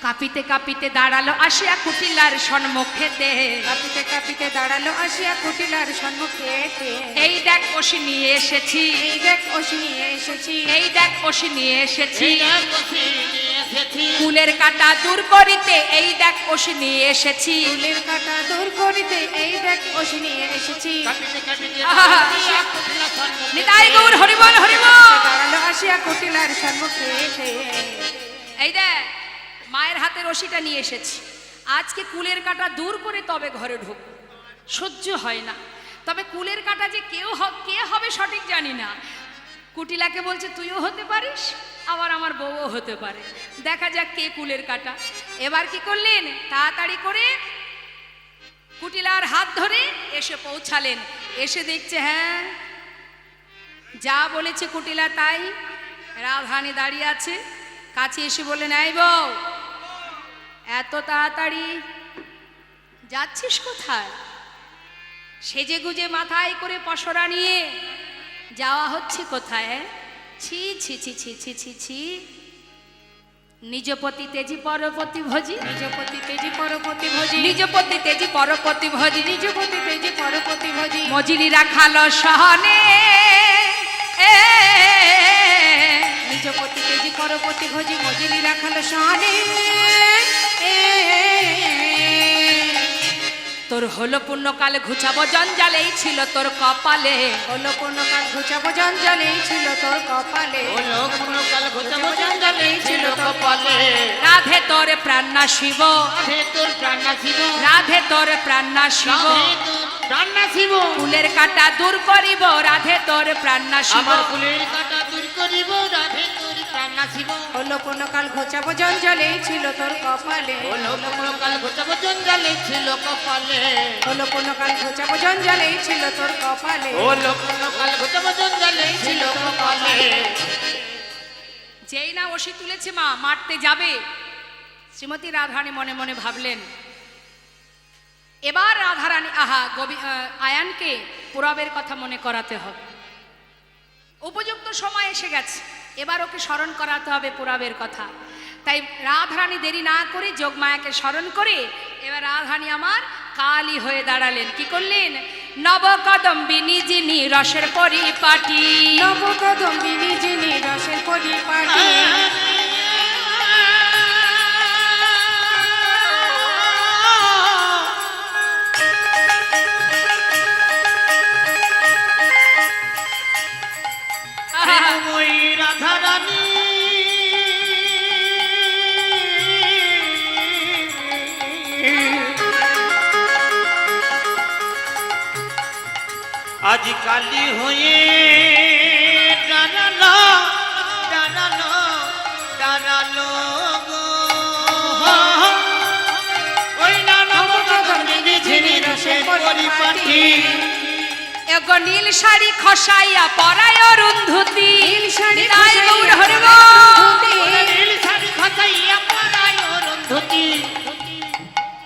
[SPEAKER 1] কাঁপিতে কাঁপিতে দাঁড়ালো আসিয়া কুটিলার সম্মুখেতে,
[SPEAKER 2] কাঁপিতে কাঁপিতে দাঁড়ালো আসিয়া কুটিলার সম্মুখেতে।
[SPEAKER 1] এই দেখ ওষি নিয়ে এসেছি,
[SPEAKER 2] এই দেখ ওষি নিয়ে এসেছি,
[SPEAKER 1] এই দেখ ওষি নিয়ে এসেছি,
[SPEAKER 3] এসেছি
[SPEAKER 1] কুলের কাটা দূর করিতে, এই দেখ ওষি নিয়ে এসেছি।
[SPEAKER 2] ফুলের কাটা দূর করিতে, এই দেখ ওষি নিয়ে এসেছি।
[SPEAKER 3] কাঁপিতে কাঁপিতে
[SPEAKER 1] আহা! নিতাই গৌর হরিবল হরিবল।
[SPEAKER 2] দাঁড়ালো আসিয়া কুটিলার সম্মুখেতে।
[SPEAKER 1] এই দেখ, মায়ের হাতে রশিটা নিয়ে এসেছি, আজকে কুলের কাটা দূর করে তবে ঘরে ঢুক। সহ্য হয় না, তবে কুলের কাটা যে কে হবে সঠিক জানি না। কুটিলাকে বলছে, তুইও হতে পারিস, আবার আমার বউও হতে পারে, দেখা যাক কে কুলের কাটা। এবার কি করলেন, তাড়াতাড়ি করে কুটিলার হাত ধরে এসে পৌঁছালেন। এসে দেখছে, হ্যাঁ যা বলেছে কুটিলা তাই, রাধারানী দাঁড়িয়ে আছে। কাছে এসে বললেন, এই বউ, এত তাড়াতাড়ি যাচ্ছিস কোথায়? সেজে গুজে মাথায় করে পসরা নিয়ে যাওয়া হচ্ছে কোথায়? ছি ছি ছি ছি ছি ছি ছি, নিজপতি তেজি পরপতি ভজি,
[SPEAKER 2] নিজপতি তেজি পরপতি ভজি,
[SPEAKER 1] নিজপতি তেজি পরপতি ভজি,
[SPEAKER 2] নিজপতি তেজি পরপতি ভজি।
[SPEAKER 1] মজিলি রাখালো সহনে,
[SPEAKER 2] নিজপতি তেজি পরপতি ভজি, মজিলি রাখালো সহনে।
[SPEAKER 1] তোর হলো পুণ্যকাল ঘুচাবো জঞ্জালেই ছিল তোর কপালে,
[SPEAKER 2] হলো কোনো কাল ঘুচাবো জঞ্জালেই ছিল তোর কপালে,
[SPEAKER 3] হলো কোনো কাল ঘুচাবো জঞ্জালেই ছিল কপালে।
[SPEAKER 1] রাধে তোর প্রাণনা শিব,
[SPEAKER 3] রাধে তোর প্রাণনা শিব,
[SPEAKER 1] রাধে তোর প্রাণনা শিব,
[SPEAKER 3] রাধে তোর প্রাণনা শিব।
[SPEAKER 1] কুলের কাটা দূর করিব, রাধে তোর প্রাণনা শিব।
[SPEAKER 3] আমার কুলের কাটা দূর করিব, রাধে তোর প্রাণনা শিব।
[SPEAKER 2] হলো কোনো কাল ঘুচাবো জঞ্জালেই ছিল তোর কপালে,
[SPEAKER 3] হলো কোনো কাল ঘুচাবো জঞ্জালেই ছিল কপালে,
[SPEAKER 2] হলো কোনো কাল ঘুচাবো জঞ্জালেই ছিল তোর কপালে,
[SPEAKER 3] হলো কোনো কাল ঘুচাবো জঞ্জালেই ছিল কপালে।
[SPEAKER 1] যেই না ওষি তুলেছে মা মারতে যাবে, শ্রীমতী রাধারানী মনে মনে ভাবলেন, এবার রাধারানী আয়ানকে পুরবের কথা মনে করাতে হবে। উপযুক্ত সময় এসে গেছে, এবার ওকে স্মরণ করাতে হবে পুরাবের কথা। তাই রাধারানী দেরি না করে যোগমায়াকে স্মরণ করে এবার রাধারানী আমার কালী হয়ে দাঁড়ালেন। কি করলেন? নবকদম্বিনী যিনি রসের পরিপাটি,
[SPEAKER 2] নবকদম্বিনী যিনি রসের পরিপাটি,
[SPEAKER 3] প্রেমময়ী রাধারানী আজ কালী হয়ে দাঁড়ালো, দাঁড়ালো, দাঁড়ালো গো। ওই না নবকদম্বিনী যিনি রসের পরিপাটি,
[SPEAKER 1] এগো নীল শাড়ি খসাইয়া পরায় অরুন্ধতী,
[SPEAKER 2] নীল শাড়ি
[SPEAKER 1] তাই গৌর
[SPEAKER 2] খসাইয়া
[SPEAKER 1] হরিব।
[SPEAKER 3] নীল শাড়ি খসাইয়া পরায় অরুন্ধতী,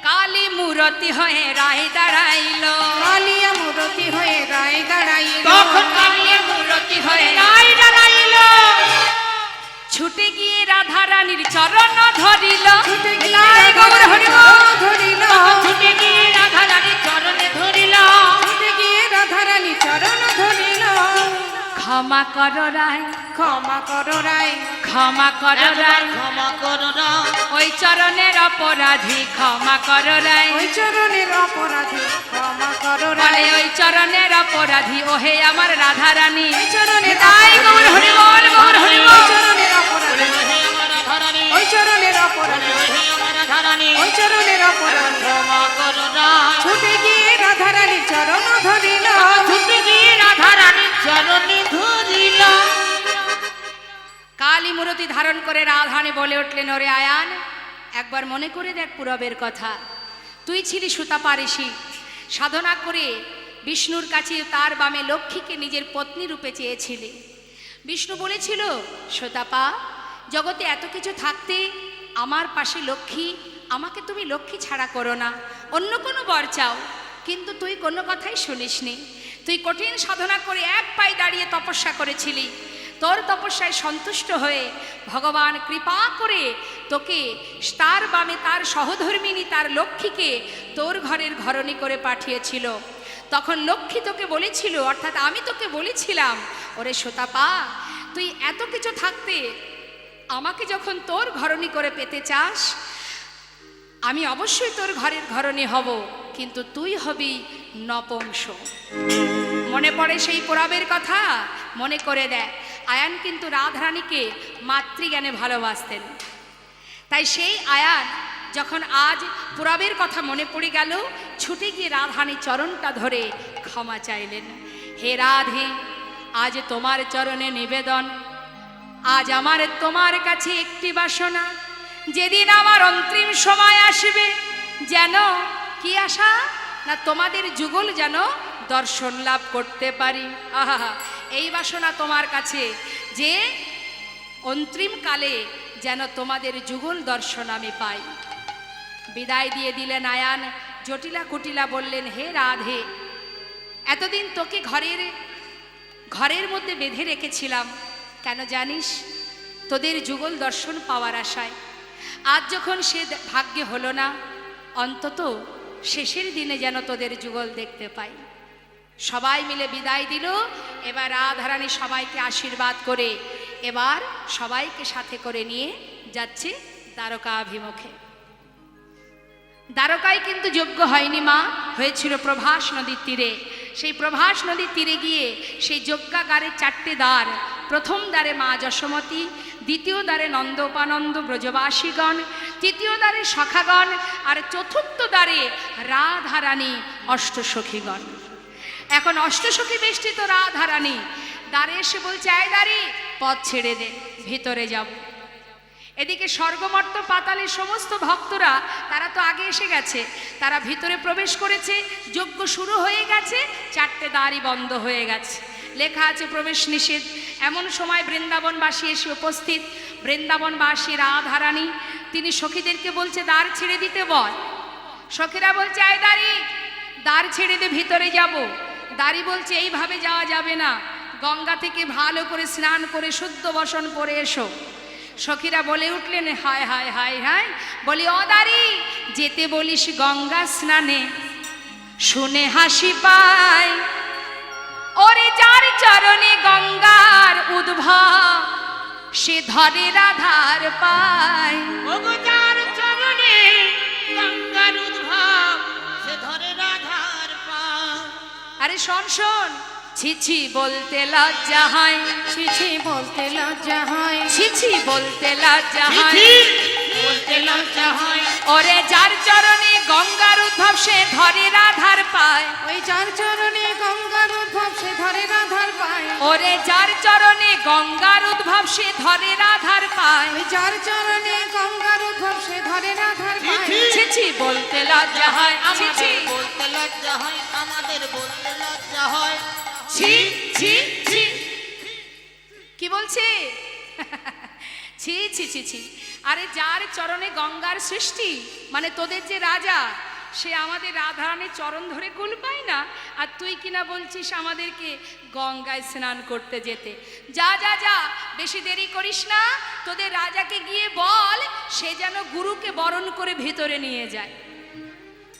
[SPEAKER 1] কালী মূরতি হয়ে রায় দাঁড়াইল,
[SPEAKER 2] কালিয়া মূরতি হয়ে রায় দাঁড়াইল,
[SPEAKER 3] তখন
[SPEAKER 1] কালী মূরতি হয়ে রায় দাঁড়াইল। ছুটে গিয়ে রাধা রানীর চরণ ধরিল,
[SPEAKER 2] ছুটে গিয়ে
[SPEAKER 1] তাই গৌর হরিব।
[SPEAKER 2] ধরিল,
[SPEAKER 3] ছুটে গিয়ে রাধারানীর চরণে ধরিল,
[SPEAKER 2] ছুটে গিয়ে রাধারানী চরণ ধরিল।
[SPEAKER 1] ক্ষমা কর রায়,
[SPEAKER 2] ক্ষমা করো রায়,
[SPEAKER 1] ক্ষমা কর রায়,
[SPEAKER 3] ক্ষমা করো না,
[SPEAKER 1] ওই চরণের অপরাধী ক্ষমা কর রায়।
[SPEAKER 2] ওই চরণের অপরাধী ক্ষমা করো
[SPEAKER 1] বলে
[SPEAKER 2] রায়,
[SPEAKER 1] ওই চরণের অপরাধী ওহে আমার রাধা রানী,
[SPEAKER 2] ওই চরণের
[SPEAKER 1] তাই গৌর হরি বল, গৌর হরি
[SPEAKER 2] ওই
[SPEAKER 1] বল।
[SPEAKER 2] চরণের অপরাধী,
[SPEAKER 3] হে আমার রাধারানী,
[SPEAKER 2] ওই চরণের অপরাধী,
[SPEAKER 3] হে আমার রাধারানী,
[SPEAKER 2] ওই চরণের অপরাধী।
[SPEAKER 3] ক্ষমা করো না,
[SPEAKER 2] ছুটে গিয়ে রাধারানী চরণ ধরিল,
[SPEAKER 3] ছুটে গিয়ে রাধারানীর চরণে ধরিল।
[SPEAKER 1] কালী মূরতি ধারণ করে রাধারানী বলে উঠলেন, ওরে আয়ান, একবার মনে করে দেখ পুরবের কথা। তুই ছিলি সুতাপা ঋষি, সাধনা করে বিষ্ণুর কাছে তার বামে লক্ষ্মীকে নিজের পত্নী রূপে চেয়েছিলে। বিষ্ণু বলেছিল, সুতাপা, জগতে এত কিছু থাকতে আমার পাশে লক্ষ্মী, আমাকে তুমি লক্ষ্মী ছাড়া করো না, অন্য কোনো বর চাও। কিন্তু তুই কোনো কথাই শুনিসনি। তুই কঠিন সাধনা করে এক পায়ে দাঁড়িয়ে তপস্যা করেছিলি। তোর তপস্যায় সন্তুষ্ট হয়ে ভগবান কৃপা করে তোকে তার বামে তার সহধর্মিনী তার লক্ষ্মীকে তোর ঘরের ঘরণী করে পাঠিয়েছিল। তখন লক্ষ্মী তোকে বলেছিল, অর্থাৎ আমি তোকে বলেছিলাম, ওরে সুতাপা, তুই এত কিছু থাকতে আমাকে যখন তোর ঘরণী করে পেতে চাস, আমি অবশ্যই তোর ঘরের ঘরণী হব, কিন্তু তুই হবি নপুংস। মনে পড়ে সেই পুরাবের কথা? মনে করে দেয়। আয়ান কিন্তু রাধারানীকে মাতৃজ্ঞানে ভালোবাসতেন। তাই সেই আয়ান যখন আজ পুরাবের কথা মনে পড়ে গেল, ছুটে গিয়ে রাধারানীর চরণটা ধরে ক্ষমা চাইলেন। হে রাধে, আজ তোমার চরণে নিবেদন, আজ আমার তোমার কাছে একটি বাসনা, যেদিন আমার অন্তিম সময় আসবে, যেন কি আশা না তোমাদের যুগল যেন দর্শন লাভ করতে পারি। আহা, এই বাসনা তোমার কাছে, যে অন্তিম কালে যেন তোমাদের যুগল দর্শন আমি পাই। বিদায় দিয়ে দিলেন আয়ান। জটিলা কুটিলা বললেন, হে রাধে, এতদিন তোকে ঘরের মধ্যে বেঁধে রেখেছিলাম, কেন জানিস? তোদের যুগল দর্শন পাওয়ার আশায়। আজ যখন সে ভাগ্যে হলো না, অন্তত শেষের দিনে যেন তোদের যুগল দেখতে পাই। সবাই মিলে বিদায় দিল। এবার রাধারানী সবাইকে আশীর্বাদ করে এবার সবাইকে সাথে করে নিয়ে যাচ্ছে দ্বারকাভিমুখে। দ্বারকায় কিন্তু যজ্ঞ হয়নি মা, হয়েছিল প্রভাস নদীর তীরে। সেই প্রভাস নদীর তীরে গিয়ে সেই যজ্ঞাগারের 4টে দ্বার, প্রথম দ্বারে মা যশোমতী, দ্বিতীয় দ্বারে নন্দোপানন্দ ব্রজবাসীগণ, তৃতীয় দ্বারে সখাগণ, আর চতুর্থ দ্বারে রাধারানী অষ্টসখীগণ। এখন অষ্টসখী বেষ্টিত রাধারানী দ্বারে এসে বলছে, আয় দ্বারে, পথ ছেড়ে দে, ভিতরে যাব। এদিকে স্বর্গমর্ত পাতালের সমস্ত ভক্তরা তারা তো আগে এসে গেছে, তারা ভিতরে প্রবেশ করেছে, যজ্ঞ শুরু হয়ে গেছে, 4টে দ্বারই বন্ধ হয়ে গেছে, লেখা আছে প্রবেশ নিষেধ। এমন সময় বৃন্দাবনবাসী এসে উপস্থিত। বৃন্দাবনবাসী রাধারানী তিনি সখীদেরকে বলছে, দ্বার ছেড়ে দিতে বল। সখীরা বলছে, আয় দ্বারি, দ্বার ছেড়ে দে, ভিতরে যাব। দ্বারি বলছে, এইভাবে যাওয়া যাবে না, গঙ্গা থেকে ভালো করে স্নান করে শুদ্ধ বসন করে এসো। সখীরা বলে উঠলেন, হায় হায় হায় হায়। বলি, ও দাঁড়ি, যেতে বলিস গঙ্গা স্নানে, শুনে হাসি পায়। ওরে যার চরণে গঙ্গার উদ্ভব, সে ধরে রাধার পায়।
[SPEAKER 3] ওগো যার চরণে গঙ্গার উদ্ভব, সে ধরে রাধার পায়।
[SPEAKER 1] আরে শোন শোন, ছিছি বলতে লজ্জা হয়,
[SPEAKER 2] ছিছি বলতে লজ্জা হয়,
[SPEAKER 1] ছিছি বলতে লজ্জা হয়,
[SPEAKER 3] বলতে লজ্জা হয়।
[SPEAKER 1] ওরে যার চরণে গঙ্গার উদ্ভব, সে ধরে রাধার পায়।
[SPEAKER 2] ওই যার চরণে গঙ্গার উদ্ভব, সে ধরে রাধার পায়।
[SPEAKER 1] ওরে যার চরণে গঙ্গার উদ্ভব, সে ধরে রাধার পায়।
[SPEAKER 2] ওই যার চরণে গঙ্গার উদ্ভব, সে ধরে রাধার পায়।
[SPEAKER 1] ছিছি বলতে লজ্জা হয়, ছিছি
[SPEAKER 3] আমাদের বলতে লজ্জা হয়, আমাদের বলতে লজ্জা হয়।
[SPEAKER 1] ছি ছি ছি। কি বলছে? ছি ছি ছি ছি। আরে যার চরণে গঙ্গার সৃষ্টি, মানে তোদের যে রাজা, সে আমাদের রাধারানীর চরণ ধরে কুল পায় না, আর তুই কিনা বলছিস আমাদেরকে গঙ্গায় স্নান করতে যেতে। যা যা যা, বেশি দেরি করিস না, তোদের রাজাকে গিয়ে বল সে যেন গুরুকে বরণ করে ভিতরে নিয়ে যায়।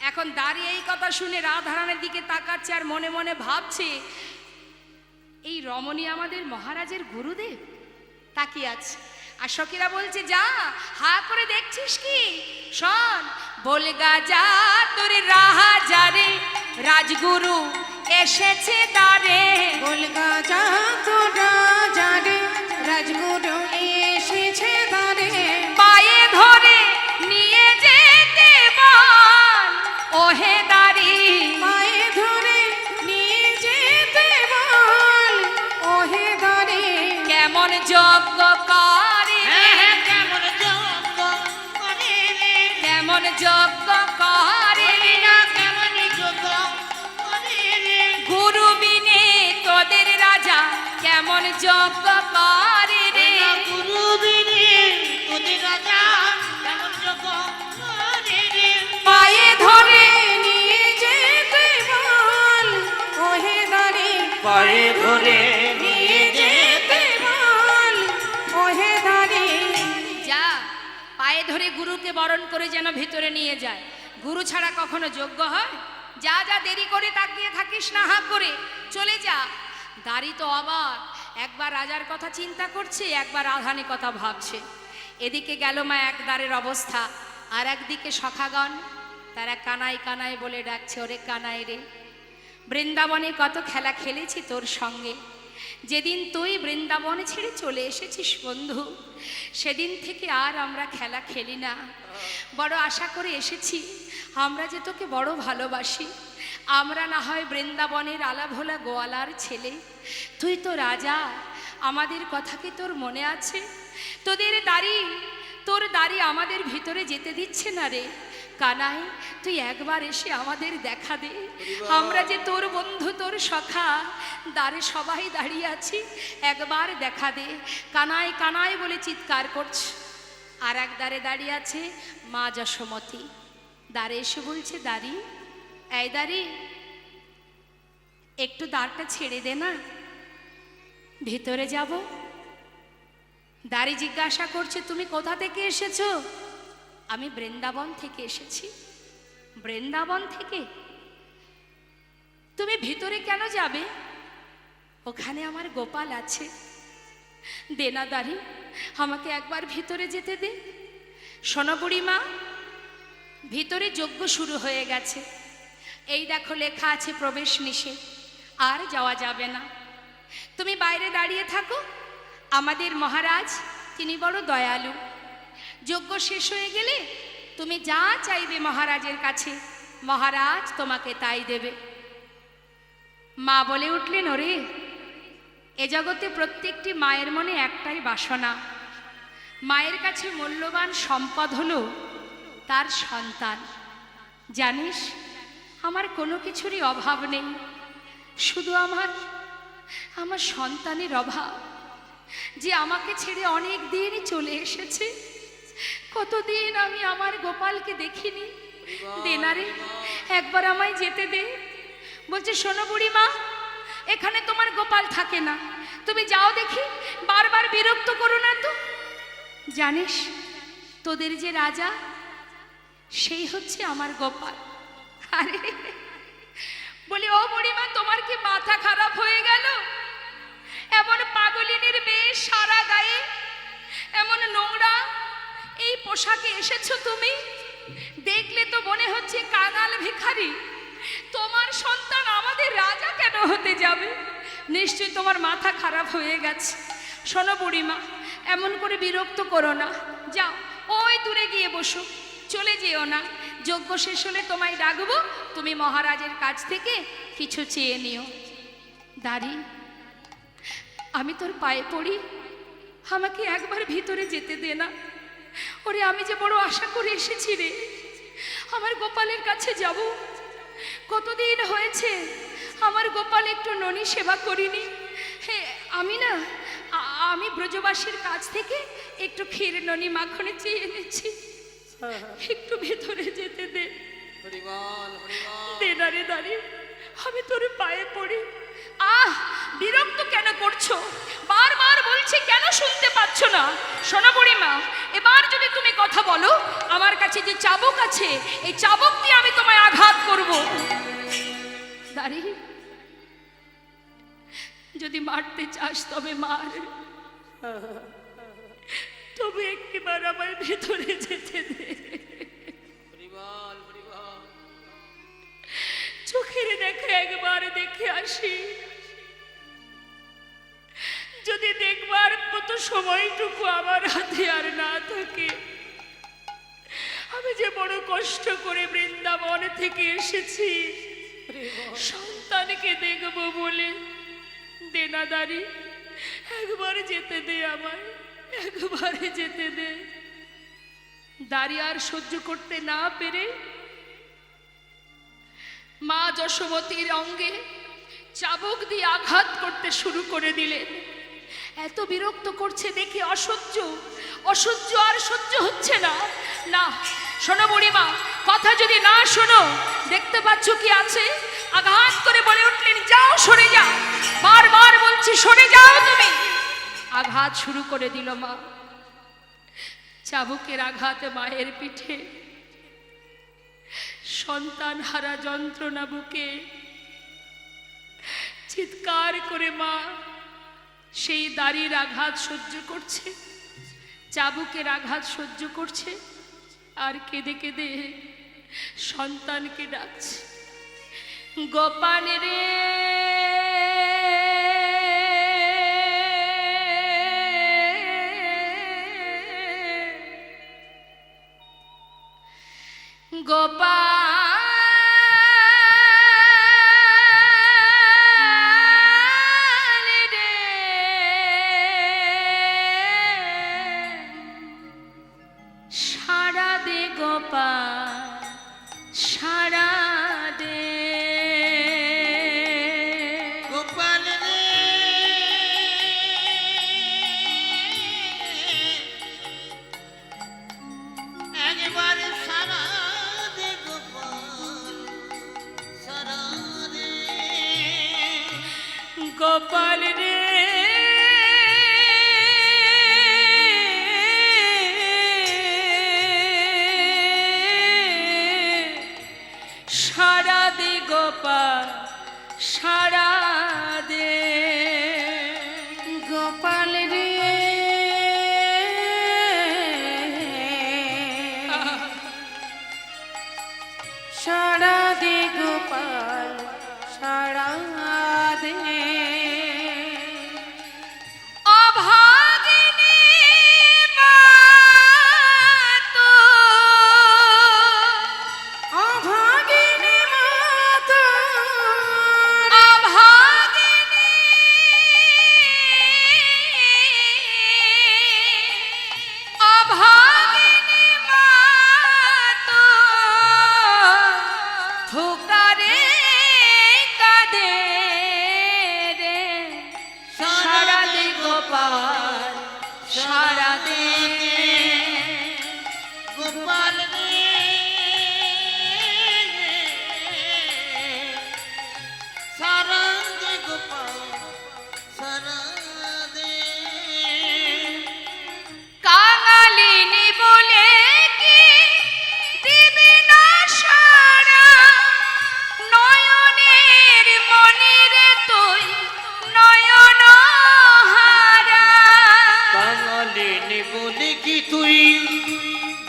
[SPEAKER 1] এখন দাঁড়িয়ে এই কথা শুনে রাধারানীর দিকে তাকাচ্ছে আর মনে মনে ভাবছে, এই রমণী আমাদের মহারাজের গুরুদেব। তাকিয়ে আছে। আর সখীরা বলছে, যা, হা করে দেখছিস কি? শোন, বলগা যা তোর রাজারে, রাজগুরু এসেছে দ্বারে।
[SPEAKER 2] বলগা যা তো রাজারে, রাজগুরু এসেছে দ্বারে।
[SPEAKER 1] পায়ে ধরে নিয়ে যেতে বল, ওহে দাঁড়ি।
[SPEAKER 2] পায়ে ধরে নিয়ে যেতে বল, ওহে দ্বারে।
[SPEAKER 1] কেমন যজ্ঞ করে রে,
[SPEAKER 3] হ্যাঁ, কেমন যজ্ঞ করে রে,
[SPEAKER 1] কেমন যজ্ঞ করে রে।
[SPEAKER 3] না কেমন যজ্ঞ করে রে।
[SPEAKER 1] গুরু বিনে তোদের রাজা কেমন যজ্ঞ করে রে।
[SPEAKER 3] না গুরু বিনে তোদের রাজা কেমন যজ্ঞ করে রে।
[SPEAKER 1] পায়ে ধরে
[SPEAKER 2] নিয়ে যেতে বল, ওহে দ্বারে।
[SPEAKER 3] পায়ে ধরে
[SPEAKER 2] নিয়ে যেতে বল, ওহে দ্বারে।
[SPEAKER 1] যা, পায়ে ধরে গুরুকে বরণ করে যেন ভিতরে নিয়ে যায়। গুরু ছাড়া কখনো যোগ্য হয়? যা যা, দেরি করে তাকিয়ে থাকিস না, হা করে চলে যা। দাড়ি তো অবাক, একবার রাজার কথা চিন্তা করছে, একবার রাধানী কথা ভাবছে। এদিকে গেল মা এক দ্বারের অবস্থা, আর একদিকে সখাগণ তারা কানাই কানাই বলে ডাকছে, ওরে কানাই রে, বৃন্দাবনে কত খেলা খেলেছি তোর সঙ্গে। যেদিন তুই বৃন্দাবনে ছেড়ে চলে এসেছিস বন্ধু, সেদিন থেকে আর আমরা খেলা খেলি না। বড় আশা করে এসেছি, আমরা যে তোকে বড় ভালোবাসি। আমরা না হয় বৃন্দাবনের আলাভোলা গোয়ালার ছেলে, তুই তো রাজা, আমাদের কথা কি তোর মনে আছে? তোর দাড়ি আমাদের ভিতরে যেতে দিচ্ছে না রে। কানাই, তুই একবার এসে আমাদের দেখা দে। আমরা যে তোর বন্ধু, তোর সখা, দ্বারে সবাই দাঁড়িয়ে আছি, একবার দেখা দে। কানাই কানাই বলে চিৎকার করছে। আর এক দ্বারে দাঁড়িয়ে আছে মা যশোমতী। দ্বারে এসে বলছে, দাঁড়ি, এই দাঁড়ি, একটু দ্বারটা ছেড়ে দে না, ভিতরে যাব। দাঁড়ি জিজ্ঞাসা করছে, তুমি কোথা থেকে এসেছো? আমি বৃন্দাবন থেকে এসেছি। বৃন্দাবন থেকে? তুমি ভিতরে কেন যাবে? ওখানে আমার গোপাল আছে। দে না দাঁড়ি, আমাকে একবার ভিতরে যেতে দে। শোনো বুড়িমা, ভিতরে যজ্ঞ শুরু হয়ে গেছে। এই দেখো লেখা আছে প্রবেশ নিষেধ, আর যাওয়া যাবে না। তুমি বাইরে দাঁড়িয়ে থাকো। আমাদের মহারাজ তিনি বড় দয়ালু। যজ্ঞ শেষ হয়ে গেলে তুমি যা চাইবে মহারাজের কাছে, মহারাজ তোমাকে তাই দেবে। মা বলে উঠলেন, ওরে, এ জগতে প্রত্যেকটি মায়ের মনে একটাই বাসনা। মায়ের কাছে মূল্যবান সম্পদ হলো তার সন্তান। জানিস, আমার কোনো কিছুরই অভাব নেই, শুধু আমার সন্তানের অভাব, যে আমাকে ছেড়ে অনেক দিন চলে এসেছে। কতদিন আমি আমার গোপালকে দেখিনি। দে না রে, একবার আমায় যেতে দে। বলছে, শোনো বুড়িমা, এখানে তোমার গোপাল থাকে না, তুমি যাও দেখি, বারবার বিরক্ত করো না তো। জানিস তোদের যে রাজা, সেই হচ্ছে আমার গোপাল। আরে বলি, ও বুড়িমা, তোমার কি মাথা খারাপ হয়ে গেল? এমন পাগলিনীর বেশ, সারা গায়ে এমন নোংরা এই পোশাকে এসেছো তুমি? দেখলে তো মনে হচ্ছে কাঙাল ভিখারি। তোমার সন্তান আমাদের রাজা কেন হতে যাবে? নিশ্চয়ই তোমার মাথা খারাপ হয়ে গেছে। শোনো বুড়িমা, এমন করে বিরক্ত করো না। যাও, ওই দূরে গিয়ে বসো, চলে যেও না। যজ্ঞ শেষ হলে তোমায় ডাকবো, তুমি মহারাজের কাছ থেকে কিছু চেয়ে নিও। দাঁড়ি, আমি তোর পায়ে পড়ি, আমাকে একবার ভিতরে যেতে দে না। ওরে, আমি যে বড় আশা করে এসেছি রে, আমার গোপালের কাছে যাব। কতদিন হয়েছে আমার গোপাল একটু ননি সেবা করিনি। হ্যাঁ, আমি ব্রজবাসীর কাছ থেকে একটু ক্ষীর ননি মাখনে চেয়ে এনেছি। একটু ভেতরে যেতে দে। দে না রে দাঁড়িয়ে, আমি তোর পায়ে পড়ি। বিরক্ত কেন করছো? বারবার বলছি, কেন শুনতে পাচ্ছ না? শোনো বুড়িমা, এবার যদি তুমি কথা বলো, আমার কাছে যে চাবুক আছে, এই চাবুক দিয়ে আমি তোমায় আঘাত করব। দাঁড়িয়ে, যদি মারতে চাস তবে মার, তবে একটিবার আমার ভেতরে যেতে দে। চোখের দেখা একবার দেখে আসি। যদি দেখবার মতো সময়টুকু আমার হাতে আর না থাকে, আমি যে বড় কষ্ট করে বৃন্দাবন থেকে এসেছি সন্তানকে দেখবো বলে। দেনাদারি, একবার যেতে দে আমায়, একবারে যেতে দে। দাঁড়িয়ে আর সহ্য করতে না পেরে মা যশোমতীর অঙ্গে চাবুক দিয়ে আঘাত করতে শুরু করে দিলেন। এত বিরক্ত করছে দেখে অসহ্য আর সহ্য হচ্ছে না। না, শোনো বুড়িমা, কথা যদি না শোনো, দেখতে পাচ্ছ কি আছে? আঘাত করে বলে উঠলেন, যাও, সরে যাও। বারবার বলছি, সরে যাও তুমি। আঘাত শুরু করে দিল মা। চাবুকের আঘাতে মায়ের পিঠে সন্তান হারা যন্ত্রণা বুকে চিৎকার করে মা সেই দাড়ির আঘাত সহ্য করছে, চাবুকের আঘাত সহ্য করছে, আর কেঁদে কেঁদে সন্তানকে ডাকছে, গোপাল রে, গোপাল রে, সাড়া দে গোপাল, সাড়া দে।
[SPEAKER 3] গোপাল রে, একবার সারা দে গোপাল, সারা দে।
[SPEAKER 1] গোপাল রে, সাড়া দে গোপাল, সাড়া দে।
[SPEAKER 2] গোপাল রে, সাড়া দে গোপাল, সাড়া দে।
[SPEAKER 1] অভাগিনী মা তো,
[SPEAKER 2] অভাগিনী মাতা,
[SPEAKER 1] অভাগিনী, অভাগিনী মা তো,
[SPEAKER 2] থোকা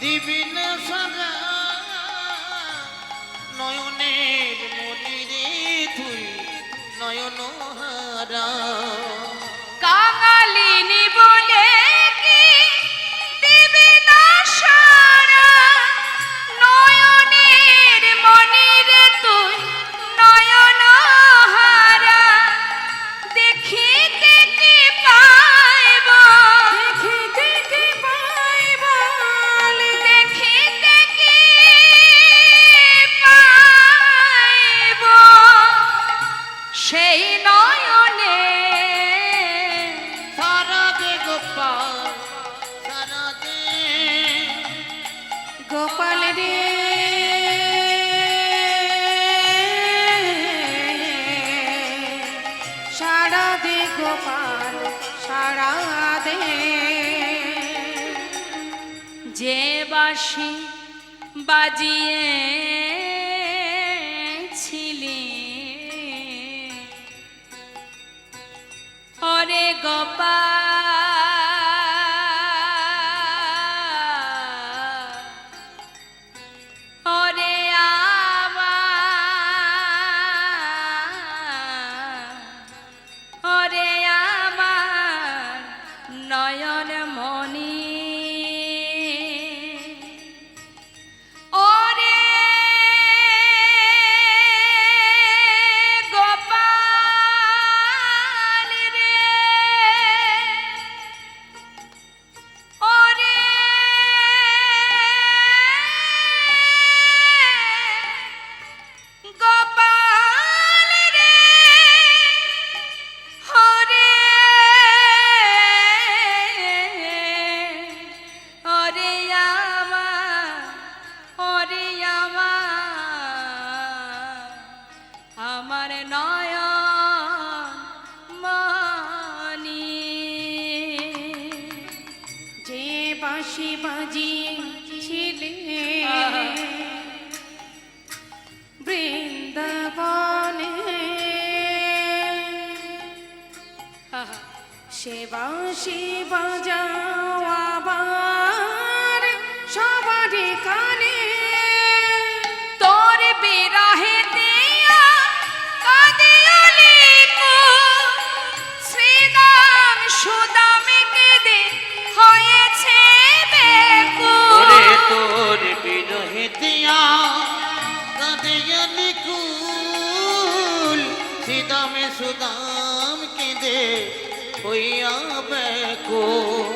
[SPEAKER 3] দিবি না সাজা নয়নের মনিরে তুই নয়ন হারা
[SPEAKER 1] কাঙালিনী বলে কি দিবি না সারা নয়নের মনিরে তুই নয়ন হারা দেখিতে কি পাইব
[SPEAKER 2] দেখিতে কি পাইব
[SPEAKER 1] দেখিতে কি পাইব সেই নয়নে
[SPEAKER 3] সারা দে গোপাল সারা দে
[SPEAKER 2] গোপাল রে সারা দে গোপাল সারা দে
[SPEAKER 1] যে বাঁশি বাজিয়েছিলি ওরে গোপাল ওরে ওরে আমার নয়ন মনি ওরে গোপাল রে ওরে গোপাল রে হরে ওরে আমার নয়ন মনি
[SPEAKER 2] যে বাঁশি বাজিয়েছিলে বৃন্দাবনে সে বাঁশি বাজাও আবার সবারই কানে
[SPEAKER 1] তোর বিরহে দিয়া কাঁদিয়ালি কো শ্রীদাম সুদামে কেঁদে হয়েছে বেকুল
[SPEAKER 3] ওরে তোর বিরহে দিয়া কাঁদিয়ালি কুল সিদামে সুদাম কেঁদে হইয়া ব্যাকুল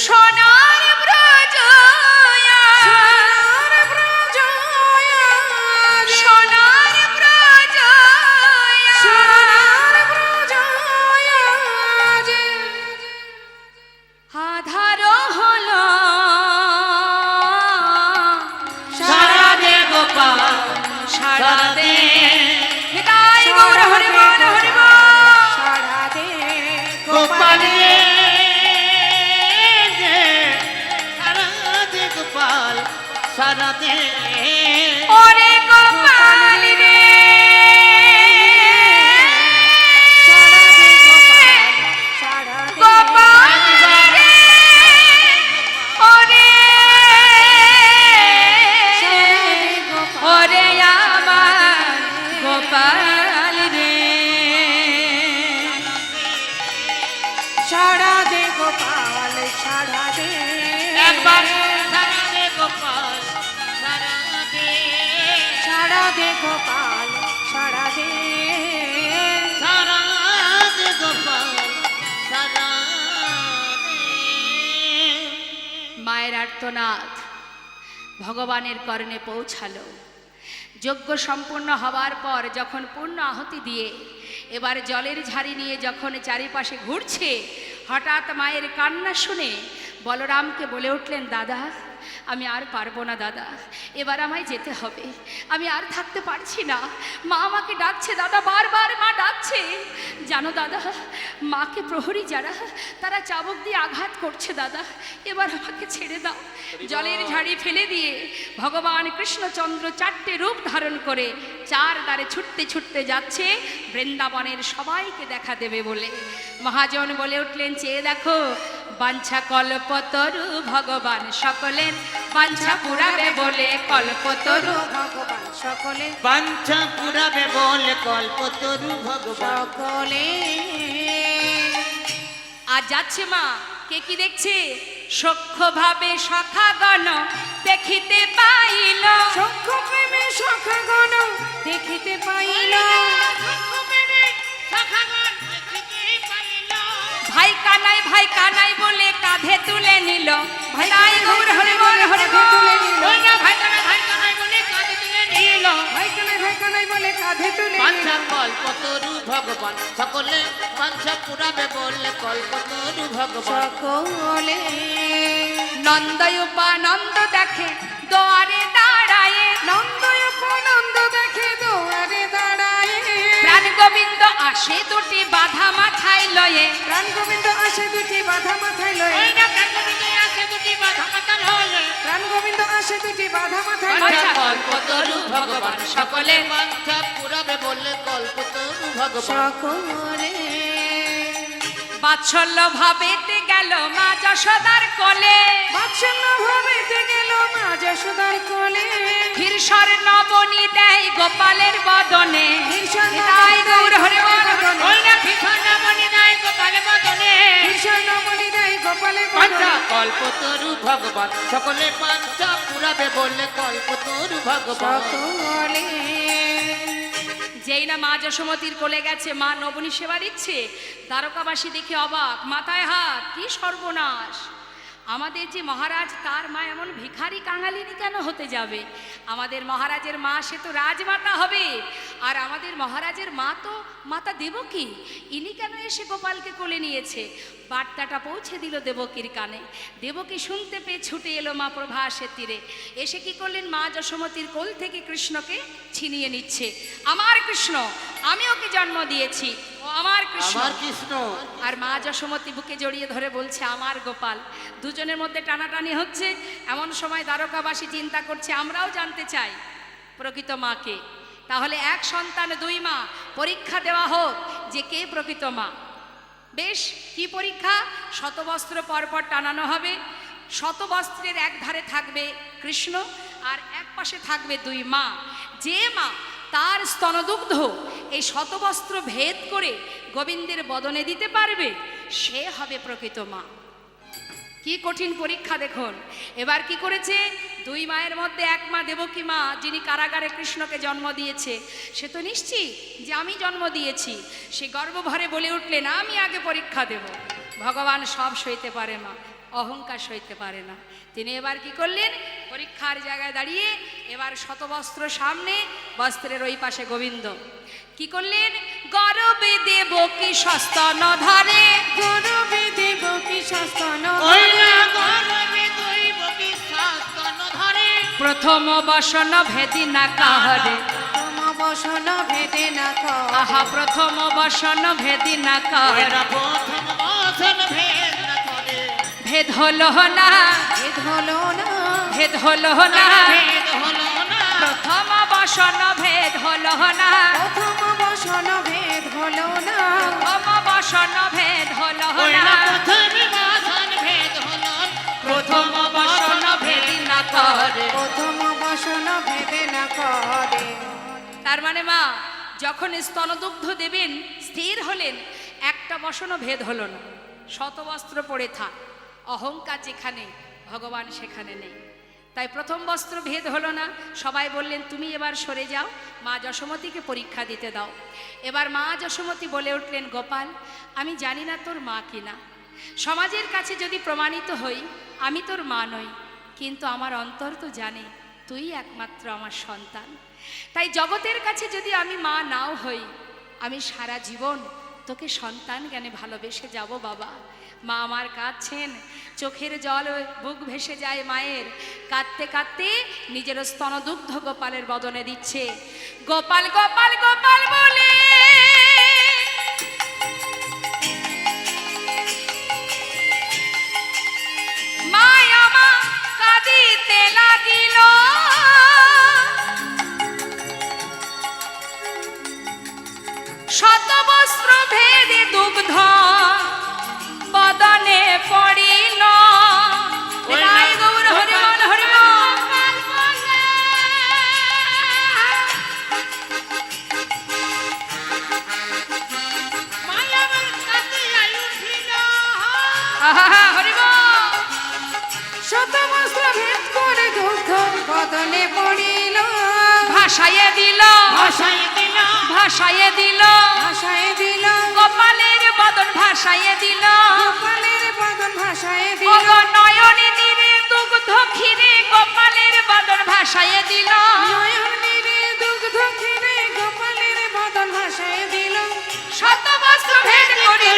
[SPEAKER 1] সোনার ব্রজ
[SPEAKER 2] সোনার ব্রজ আজ,
[SPEAKER 1] সোনার ব্রজ
[SPEAKER 2] সোনার ব্রজ আজ।
[SPEAKER 1] আধার হলো
[SPEAKER 3] সারা দে গোপাল
[SPEAKER 1] সারা দে হৃদয় গৌর হরি বল হরি বল
[SPEAKER 2] সারা দে
[SPEAKER 3] গোপাল রে সারা দে গোপাল সারা দে
[SPEAKER 1] ওরে গোপাল রে
[SPEAKER 2] সারা দে গোপাল সারা দে
[SPEAKER 1] গোপাল রে ওরে
[SPEAKER 2] সারা দে গোপাল
[SPEAKER 1] ওরে আমার গোপাল রে
[SPEAKER 2] সারা দে গোপাল সারা দে
[SPEAKER 3] একবার সারা দে গোপাল সারা দে
[SPEAKER 2] সারা দে গোপাল সারা দে
[SPEAKER 3] সারা দে গোপাল সারা দে
[SPEAKER 1] মায়ের আর্তনাদ ভগবানের কর্ণে পৌঁছালো যজ্ঞ সম্পূর্ণ হওয়ার পর যখন পূর্ণ আহুতি দিয়ে এবার জলের ঝাড়ি নিয়ে যখন চারিপাশে ঘুরছে হঠাৎ মায়ের কান্না শুনে বলরামকে বলে উঠলেন দাদা আমি আর পারবো না দাদা এবার আমায় যেতে হবে আমি আর থাকতে পারছি না মা আমাকে ডাকছে দাদা বারবার মা ডাকছে জানো দাদা মাকে প্রহরী যারা তারা চাবুক দিয়ে আঘাত করছে দাদা এবার আমাকে ছেড়ে দাও জলের ঝাড়ি ফেলে দিয়ে ভগবান কৃষ্ণচন্দ্র চারটে রূপ ধারণ করে চার দ্বারে ছুটতে ছুটতে যাচ্ছে বৃন্দাবনের সবাইকে দেখা দেবে বলে মহাজন বলে উঠলেন চেয়ে দেখো বাঞ্ছা কল্পতরু ভগবান সকলের বাঞ্ছা পুরাবে বলে কল্পতরু
[SPEAKER 2] ভগবান সকলে
[SPEAKER 3] বাঞ্ছা পুরাবে বলে কল্পতরু ভগবান
[SPEAKER 2] সকলে
[SPEAKER 1] আর যাচ্ছে মা কে কি দেখছে সখ্য ভাবে সখাগণ দেখিতে পাইল
[SPEAKER 2] সখ্য প্রেমে সখাগণ দেখিতে পাইল
[SPEAKER 1] ভাই কানাই বলে কাঁধে তুলে নিল ভাই গৌর হরে বল হরে বল
[SPEAKER 2] তুলে নিল
[SPEAKER 3] ভাই কানাই বলে কাঁধে তুলে নিল
[SPEAKER 2] ভাই কানাই বলে কাঁধে তুলে নিল
[SPEAKER 3] বাঞ্ছা কল্পতরু ভগবান সকলে বাঞ্ছা পুরাবে বলে কল্পতরু ভগবান
[SPEAKER 2] সকলে
[SPEAKER 1] নন্দয়ুপানন্দ দেখে দোয়ারে দাঁড়ায়
[SPEAKER 2] নন্দ দেখে দুয়ারে দাঁড়ায়
[SPEAKER 1] প্রাণ গোবিন্দ আসে দুটি বাধা মাথায় লয়ে
[SPEAKER 2] প্রাণ গোবিন্দ আসে দুটি বাধা মাথায় লয়ে প্রাণ গোবিন্দ আসে দুটি বাধা মাথায় লয়ে
[SPEAKER 1] বাঞ্ছা কল্পতরু ভগবান সকলে
[SPEAKER 3] বাঞ্ছা পুরাবে বলে কল্পতরু ভগবান
[SPEAKER 2] সকলে
[SPEAKER 1] বাৎসল্য ভাবেতে গেল মা যশোদার কোলে
[SPEAKER 2] বাৎসল্য ভাবেতে গেল মা যশোদার কোলে
[SPEAKER 1] ক্ষীরসর নবনী দেয় গোপালের বদনে
[SPEAKER 2] ক্ষীরসর
[SPEAKER 1] তাই গৌর হরে বল
[SPEAKER 3] ওই না কৃষ্ণ মনি নাই গোপালে বদনে
[SPEAKER 2] কৃষ্ণ বলি দেয় গোপালে
[SPEAKER 3] বাঞ্ছা কল্পতরু ভগবান সকলে বাঞ্ছা পুরাবে বলে কল্পতরু ভগবান
[SPEAKER 2] সকলে
[SPEAKER 1] যেই না মা যশোমতির কোলে গেছে মা নবনী সেবা দিচ্ছে দ্বারকাবাসী দেখে অবাক মাথায় হাত কি সর্বনাশ আমাদের যে মহারাজ তার মা এমন ভিখারি কাঙালিনী কেন হতে যাবে আমাদের মহারাজের মা সে তো রাজমাতা হবে আর আমাদের মহারাজের মা তো মাতা দেবকী ইনি কেন এসে গোপালকে কোলে নিয়েছে বার্তাটা পৌঁছে দিল দেবকীর কানে দেবকী শুনতে পেয়ে ছুটে এলো মা প্রভাসের তীরে এসে কি করলেন মা যশোমতির কোল থেকে কৃষ্ণকে ছিনিয়ে নিচ্ছে আমার কৃষ্ণ আমি ওকে জন্ম দিয়েছি ও আমার কৃষ্ণ
[SPEAKER 3] আমার কৃষ্ণ
[SPEAKER 1] আর মা যশোমতী বুকে জড়িয়ে ধরে বলছে আমার গোপাল দুজনের মধ্যে টানাটানি হচ্ছে এমন সময় দ্বারকাবাসী চিন্তা করছে আমরাও জানতে চাই প্রকৃত মাকে তাহলে এক সন্তান দুই মা পরীক্ষা দেওয়া হোক যে কে প্রকৃত মা বেশ কি পরীক্ষা শতবস্ত্র পরপর টানানো হবে শতবস্ত্রের এক ধারে থাকবে কৃষ্ণ আর এক পাশে থাকবে দুই মা যে মা তার স্তনদুগ্ধ এই শতবস্ত্র ভেদ করে গোবিন্দের বদনে দিতে পারবে সে হবে প্রকৃত মা কি কঠিন পরীক্ষা দেখুন এবার কি করেছে দুই মায়ের মধ্যে এক মা দেবকী মা যিনি কারাগারে কৃষ্ণকে জন্ম দিয়েছে সে তো নিশ্চিত যে আমি জন্ম দিয়েছি সে গর্বভরে বলে উঠলেন আমি আগে পরীক্ষা দেব ভগবান সব সইতে পারে মা অহংকার সইতে পারে না তিনি এবার কি করলেন পরীক্ষার জায়গায় দাঁড়িয়ে এবার শতবস্ত্র সামনে বস্ত্রের ওই পাশে গোবিন্দ কি করলেন গর্বে দেবকী সস্তন ধরে
[SPEAKER 2] গৌরবে দেবকী শাস্তন
[SPEAKER 3] ওই না গর্বে দৈবকী শাস্তন ধরে
[SPEAKER 1] প্রথম বসন ভেদি না কাহরে
[SPEAKER 2] তম বসন ভেদে না কর
[SPEAKER 1] আহা প্রথম বসন ভেদি না
[SPEAKER 3] ওই
[SPEAKER 1] কাহরে
[SPEAKER 3] না প্রথম বসন ভেদ না করে
[SPEAKER 1] ভেদ হলো না
[SPEAKER 2] ভেদ হলো না
[SPEAKER 1] ভেদ হলো না
[SPEAKER 3] ভেদ হলো না
[SPEAKER 1] প্রথম বসন ভেদ হলো না
[SPEAKER 2] প্রথম বসন ভেদ হলো না
[SPEAKER 1] প্রথম বসন ভেদ হলো
[SPEAKER 3] ওই
[SPEAKER 1] না
[SPEAKER 3] না প্রথম বসন ভেদ হলো
[SPEAKER 1] প্রথম বসন ভেদি না কাহরে
[SPEAKER 2] প্রথম বসন ভেদে না করে
[SPEAKER 1] তার মানে মা যখন স্তনদুগ্ধ দেবেন স্থির হলেন একটা বসনও ভেদ হলো না শতবস্ত্র পরে থাক অহংকার যেখানে ভগবান সেখানে নেই তাই প্রথম বস্ত্র ভেদ হলো না সবাই বললেন তুমি এবার সরে যাও মা যশোমতীকে পরীক্ষা দিতে দাও এবার মা যশোমতী বলে উঠলেন গোপাল আমি জানি না তোর মা কিনা সমাজের কাছে যদি প্রমাণিত হই আমি তোর মা নই কিন্তু আমার অন্তর তো জানে তুই একমাত্র আমার সন্তান তাই জগতের কাছে যদি আমি মা নাও হই আমি সারা জীবন তোকে সন্তান জ্ঞানে ভালোবেসে যাব বাবা মা আমার কাঁদছেন চোখের জল বুক ভেসে যায় মায়ের কাঁদতে কাঁদতে নিজের স্তনদুগ্ধ গোপালের বদনে দিচ্ছে গোপাল গোপাল গোপাল বলে মায়া মা কাঁদিতে লাগিল শতবস্ত্র ভেদে দুগ্ধ বদনে পড়ি ভাসাইয়ে দিল
[SPEAKER 3] ভাসাই দিল
[SPEAKER 1] ভাসাইয়ে দিল
[SPEAKER 2] ভাষায় দিল
[SPEAKER 1] গোপালের বদন ভাসাইয়ে দিল
[SPEAKER 2] গোপালের বদন ভাষায় দিল
[SPEAKER 1] অগ নয়নে নীরে দুগ্ধ ক্ষীরে গোপালের বদন ভাসাইয়ে দিল
[SPEAKER 2] নয়নীরে দুগ্ধ ক্ষীরে গোপালের বদন ভাষায় দিল
[SPEAKER 1] শত বস্ত্র ভেদ করে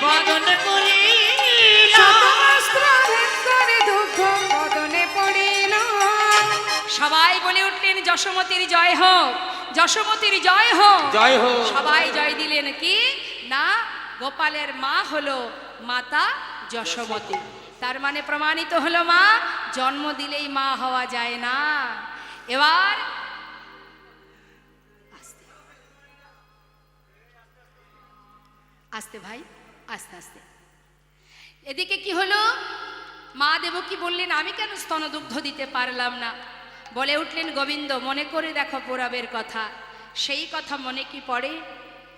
[SPEAKER 3] বদন করিল
[SPEAKER 2] শতবস্ত্র ভেদ করে দুগ্ধ বদনে পড়িল
[SPEAKER 1] সবাই বলে উঠলেন যশোমতির জয় হোক যশোমতির জয় হোক
[SPEAKER 3] জয় হোক
[SPEAKER 1] সবাই জয় দিলেন কি না গোপালের মা হলো মাতা যশোমতী তার মানে প্রমাণিত হলো মা জন্ম দিলেই মা হওয়া যায় না এবার আস্তে আস্তে ভাই আস্তে আস্তে এদিকে কি হলো মা দেবকী বললেন আমি কেন স্তনদুগ্ধ দিতে পারলাম না বলে উঠলেন গোবিন্দ মনে করে দেখো পুরাবের কথা সেই কথা মনে কি পড়ে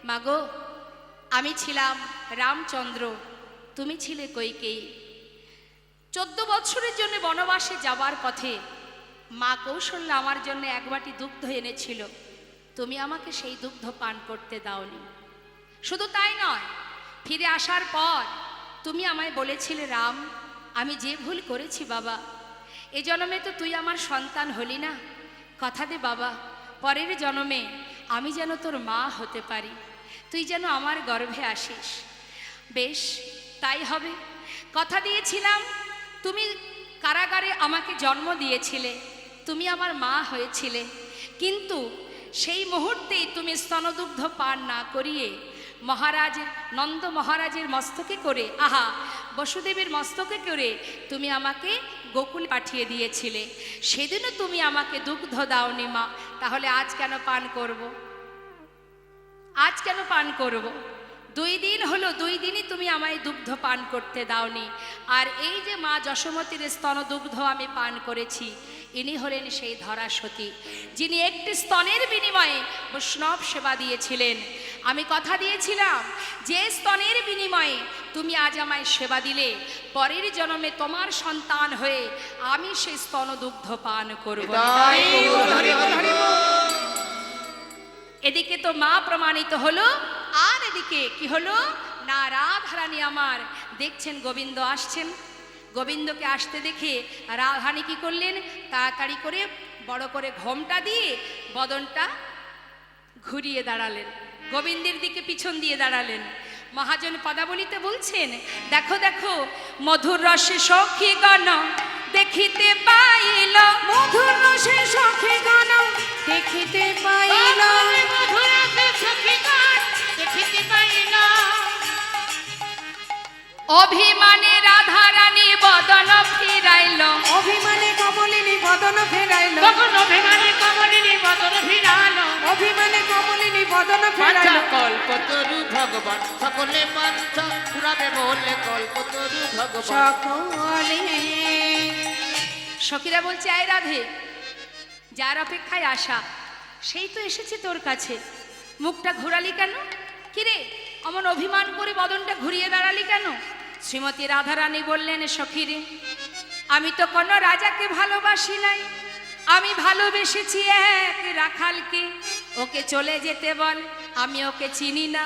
[SPEAKER 1] মাগো আমি ছিলাম রামচন্দ্র তুমি ছিলে কইকেয়ী 14 বছরের জন্য বনবাসে যাবার পথে মা কৌশল্যা আমার জন্য এক বাটি দুগ্ধ এনেছিল তুমি আমাকে সেই দুগ্ধ পান করতে দাওনি শুধু তাই নয় ফিরে আসার পর তুমি আমায় বলেছিলে রাম আমি যে ভুল করেছি বাবা এ জন্মে তো তুই আমার সন্তান হলি না কথা দে বাবা পরের জন্মে আমি যেন তোর মা হতে পারি তুই যেন আমার গর্ভে আসিস বেশ তাই হবে কথা দিয়েছিলাম তুমি কারাগারে আমাকে জন্ম দিয়েছিলে তুমি আমার মা হয়েছিলে কিন্তু সেই মুহূর্তেই তুমি স্তনদুগ্ধ পান না করিয়ে মহারাজের নন্দ মহারাজের মস্তকে করে আহা বসুদেবের মস্তকে করে তুমি আমাকে গোকুল পাঠিয়ে দিয়েছিলে সেদিনও তুমি আমাকে দুগ্ধ দাওনি মা তাহলে আজ কেন পান করব আজ কেন পান করব 2 দিন হলো 2 দিনই তুমি আমায় দুগ্ধ পান করতে দাওনি আর এই যে মা যশোমতীর স্তন দুগ্ধ আমি পান করেছি ইনি হলেন সেই ধরা সতী যিনি একটি স্তনের বিনিময়ে বৈষ্ণব সেবা দিয়েছিলেন আমি কথা দিয়েছিলাম যে স্তনের বিনিময়ে তুমি আজ আমায় সেবা দিলে পরের জন্মে তোমার সন্তান হয়ে আমি সেই স্তন দুগ্ধ পান করব এদিকে তো মা প্রমাণিত হলো আর এদিকে কি হলো না রাধারানী আমার দেখছেন গোবিন্দ আসছেন গোবিন্দকে আসতে দেখে রাধারানী কি করলেন তাড়াতাড়ি করে বড় করে ঘোমটা দিয়ে বদনটা ঘুরিয়ে দাঁড়ালেন গোবিন্দের দিকে পিছন দিয়ে দাঁড়ালেন মহাজন পদাবলিতে বলছেন দেখো দেখো মধুর রসে সখী গণ দেখিতে পাইল
[SPEAKER 2] মধুর রসে সখী গণ দেখিতে পাইল
[SPEAKER 3] দেখিতে পাইল
[SPEAKER 1] অভিমানে রাধারানী বদন ফিরাইল
[SPEAKER 2] অভিমানে কমলিনী বদন ফেরাইল
[SPEAKER 3] তখন অভিমানী কমলিনী বদন ফিরালো
[SPEAKER 2] অভিমানে কমলিনী বদন ফেরাইল
[SPEAKER 3] কল্পতরু ভগবান সকলে বাঞ্ছা পুরাবে বলে কল্পতরু ভগবান
[SPEAKER 2] সকলে
[SPEAKER 1] সখীরা বলছে আয় রাধে যার অপেক্ষায় আসা সেই তো এসেছে তোর কাছে মুখটা ঘোরালি কেন কিরে অমন অভিমান করে বদনটা ঘুরিয়ে দাঁড়ালি কেন শ্রীমতী রাধারানী বললেন সখীরে আমি তো কোনো রাজাকে ভালোবাসি নাই আমি ভালোবেসেছি এক রাখালকে ওকে চলে যেতে বল আমি ওকে চিনি না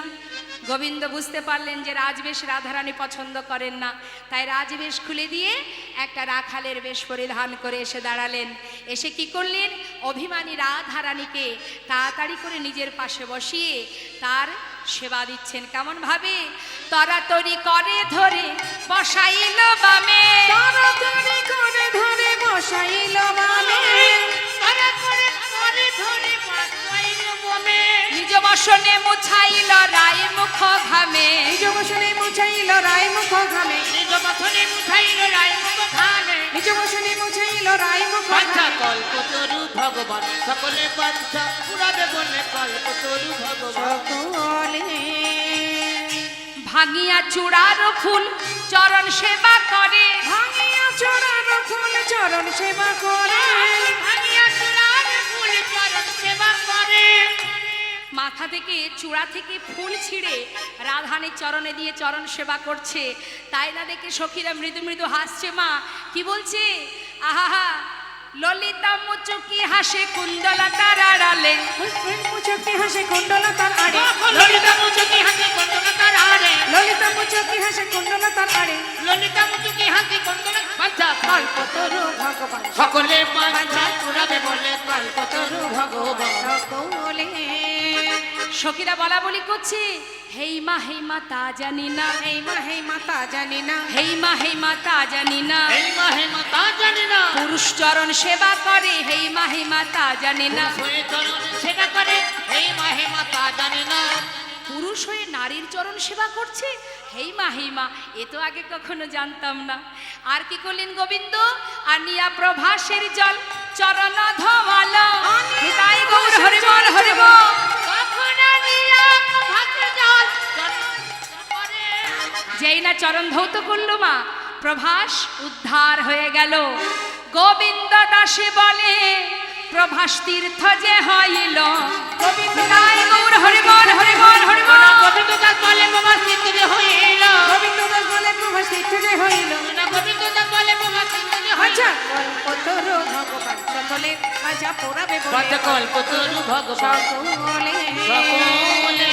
[SPEAKER 1] গোবিন্দ বুঝতে পারলেন যে রাজবেশ রাধারানী পছন্দ করেন না তাই রাজবেশ খুলে দিয়ে একটা রাখালের বেশ পরিধান করে এসে দাঁড়ালেন এসে কি করলেন অভিমানী রাধারানীকে তাড়াতাড়ি করে নিজের পাশে বসিয়ে তার সেবা দিচ্ছেন কেমন ভাবে তরাতরি করে ধরে বসাইল বামে
[SPEAKER 2] তাড়াতাড়ি করে ধরে বসাইল বামে
[SPEAKER 1] নিজ বসনে মুছাইল রায় মুখ ঘামে
[SPEAKER 2] নিজ বসনে মুছাইল রায় মুখ ঘামে
[SPEAKER 3] নিজ বসনে মুছাইল রায় মুখ ঘামে
[SPEAKER 2] নিজ বসনে মুছাইল রায় মুখ
[SPEAKER 3] বাঞ্ছা
[SPEAKER 2] ঘামে
[SPEAKER 3] কল্পতরু ভগবান সকলে বাঞ্ছা পুরাবে বলে কল্পতরু ভগবান
[SPEAKER 2] সকলে
[SPEAKER 1] ভাঙিয়া চূড়ার ফুল চরণ সেবা করে
[SPEAKER 2] ভাঙিয়া চড়ার ফুল চরণ সেবা করে
[SPEAKER 3] ভাঙিয়া চূড়ার ফুল চরণ সেবা করে
[SPEAKER 1] মাথা থেকে চূড়া থেকে ফুল ছিঁড়ে রাধারানীর চরণে দিয়ে চরণ সেবা করছে তাই না দেখে সখীরা মৃদু মৃদু হাসছে মা কি বলছে আহা ললিতা মুচুকি হাসে কুণ্ডলতার আড়ালে
[SPEAKER 2] মুচকি হাসে কুণ্ডলতার আড়ে
[SPEAKER 3] ললিতা মুচুকি হাসি কুণ্ডলতার আড়ে
[SPEAKER 2] ললিতা মুচকি হাসে কুণ্ডলতার আড়ে
[SPEAKER 3] ললিতা মুচুকি হাসি কুণ্ডলতার বাচ্চা
[SPEAKER 2] কল্পতরু ভগবান
[SPEAKER 3] সকলে বাঞ্ছা পুরাবে বলে কল্পতরু ভগবান
[SPEAKER 2] সকলে
[SPEAKER 1] সখীরা বলা বলি করছে হেই মা তা জানি না
[SPEAKER 2] হেই মা তা জানি না
[SPEAKER 1] হেই মা তা জানি না
[SPEAKER 3] এই মহিমা তা জানি না
[SPEAKER 1] পুরুষ চরণ সেবা করে হেই মা তা জানি না
[SPEAKER 3] হয়ে চরণ সেবা করে এই মহিমা তা জানি না
[SPEAKER 1] পুরুষ হয়ে নারীর চরণ সেবা করছে হেই মা এ তো আগে কখনো জানতাম না। আর কি করলেন গোবিন্দ আনিয়া প্রভাসের জল চরণ ধোয়ালো তাই গৌর হরি বল হরি বল।
[SPEAKER 3] কখনো নিয়া ভাতে জল করে
[SPEAKER 1] যেই না চরণ ধৌত করলো মা প্রভাস উদ্ধার হয়ে গেল। গোবিন্দ দাসে বলে প্রভাস তীর্থ যে হইল গোবিন্দ তাই গৌর হরি বল হরি বল হরি বল।
[SPEAKER 3] গোবিন্দ দাস বলে বাবা সিদ্ধি হইল
[SPEAKER 2] গোবিন্দ দাস বলে প্রভাস তীর্থ যে হইল
[SPEAKER 3] গোবিন্দ দাস বলে বাবা সিদ্ধি
[SPEAKER 2] আচ্ছা কল্পতরু ভগবান সকলে বাজা পোড়াবে বলে
[SPEAKER 3] কল্পতরু ভগবান
[SPEAKER 2] সকলে
[SPEAKER 3] সকলে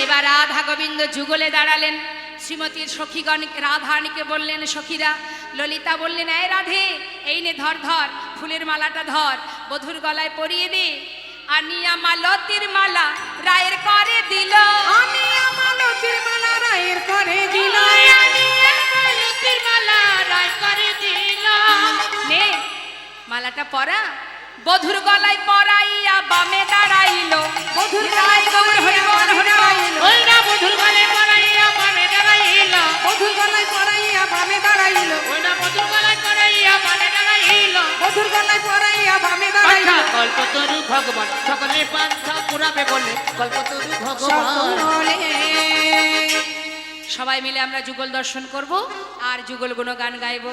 [SPEAKER 1] এবার রাধা গোবিন্দ যুগলে দাঁড়ালেন। শ্রীমতীর সখীগণ রাধারানীকে বললেন সখীরা ললিতা বললেন এই রাধে এই নে ধর ধর ফুলের মালাটা ধর বধুর গলায় পরিয়ে দে। আর নিয়া মালতির মালা রায়ের করে দিল
[SPEAKER 2] আমি আমালতির মালা রায়ের করে দিল
[SPEAKER 3] লতির মালা রায় করে দিল
[SPEAKER 1] নে মালাটা পরা বধুর গলায় পরাইয়া বামে দাঁড়াইল
[SPEAKER 2] বধুর
[SPEAKER 1] রায় গৌর হরি বল হরি বল।
[SPEAKER 3] ওই না বধুর গলে পড়াইয়া মানে দাঁড়াইল
[SPEAKER 2] বধুর গলায় পরাইয়া বামে দাঁড়াইল
[SPEAKER 3] ওই না বধুর গলায় পড়াইয়া মানে দাঁড়াইল
[SPEAKER 2] বধুর গলায় পরাইয়া বামে দাঁড়াইল
[SPEAKER 3] কল্পতরু ভগবান সকলে পান্থা পুরাবে বলে কল্পতরু ভগবান
[SPEAKER 2] সকলে
[SPEAKER 1] সবাই মিলে আমরা যুগল দর্শন করব আর যুগল গুণগান গাইব।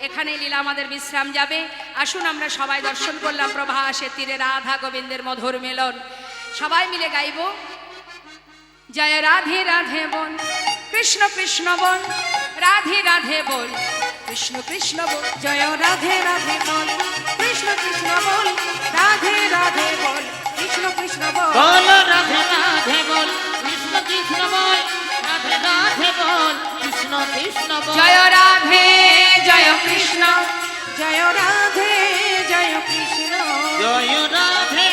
[SPEAKER 1] এখানে লীলা আমাদের বিশ্রাম যাবে। আসুন আমরা সবাই দর্শন করলাম প্রভাসের তীরে রাধা গোবিন্দের মধুর মিলন। সবাই মিলে গাইব জয় রাধে রাধে বল কৃষ্ণ কৃষ্ণ বল রাধে রাধে বল কৃষ্ণ কৃষ্ণ বল
[SPEAKER 2] জয় রাধে রাধে বল কৃষ্ণ কৃষ্ণ বল রাধে রাধে বল কৃষ্ণ কৃষ্ণ বল
[SPEAKER 3] বল রাধে রাধে বল কৃষ্ণ কৃষ্ণ বল রাধে রাধে বল কৃষ্ণ কৃষ্ণ বল
[SPEAKER 1] জয় রাধে জয় কৃষ্ণ
[SPEAKER 2] জয় রাধে জয় কৃষ্ণ
[SPEAKER 3] জয় রাধে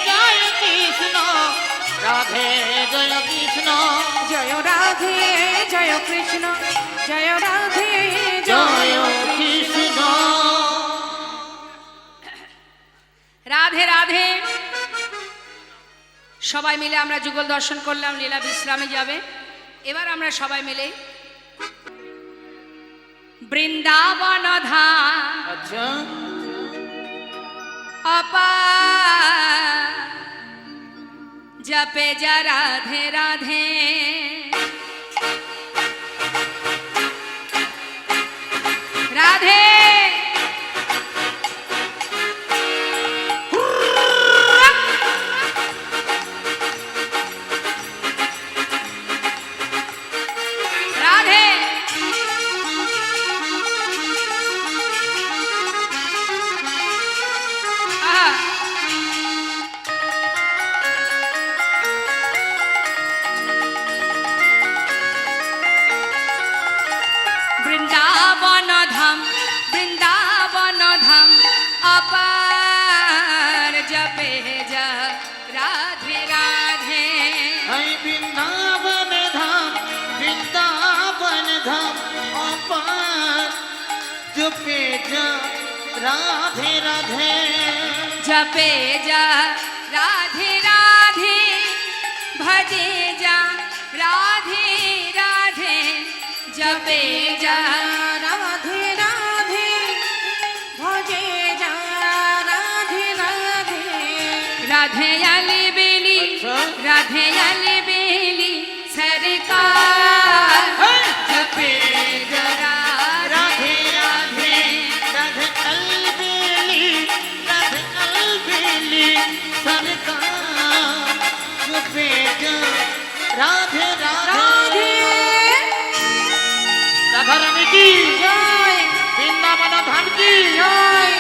[SPEAKER 3] জয় কৃষ্ণ রাধে জয় কৃষ্ণ
[SPEAKER 2] জয় রাধে জয় কৃষ্ণ জয় রাধে
[SPEAKER 3] জয় কৃষ্ণ
[SPEAKER 1] রাধে রাধে। সবাই মিলে আমরা যুগল দর্শন করলাম লীলা বিশ্রামে যাবে। এবার আমরা সবাই মিলে বৃন্দাবন ধাম
[SPEAKER 3] আচ্ছা
[SPEAKER 1] আপা জপে যা রাধে রাধে রাধে রাধে আহা বৃন্দাবন ধাম বৃন্দাবন ধাম অপার জপে যা রাধে রাধে
[SPEAKER 3] হই বৃন্দাবন ধাম অপার জপে যা রাধে রাধে
[SPEAKER 1] জপে যা রাধে রাধে ভজে যা রাধে রাধে জপে যা
[SPEAKER 2] রাধে রাধে ভজে যা রাধে রাধে
[SPEAKER 1] রাধে আলি বেলি রাধে আলি বেলি সরকার জপে যা
[SPEAKER 3] রাধে রাধে রাধে अलबेली सरकार जपे जा राधे राधे राधा रानी की
[SPEAKER 2] জয়
[SPEAKER 3] वृंदावन धाम की
[SPEAKER 2] জয়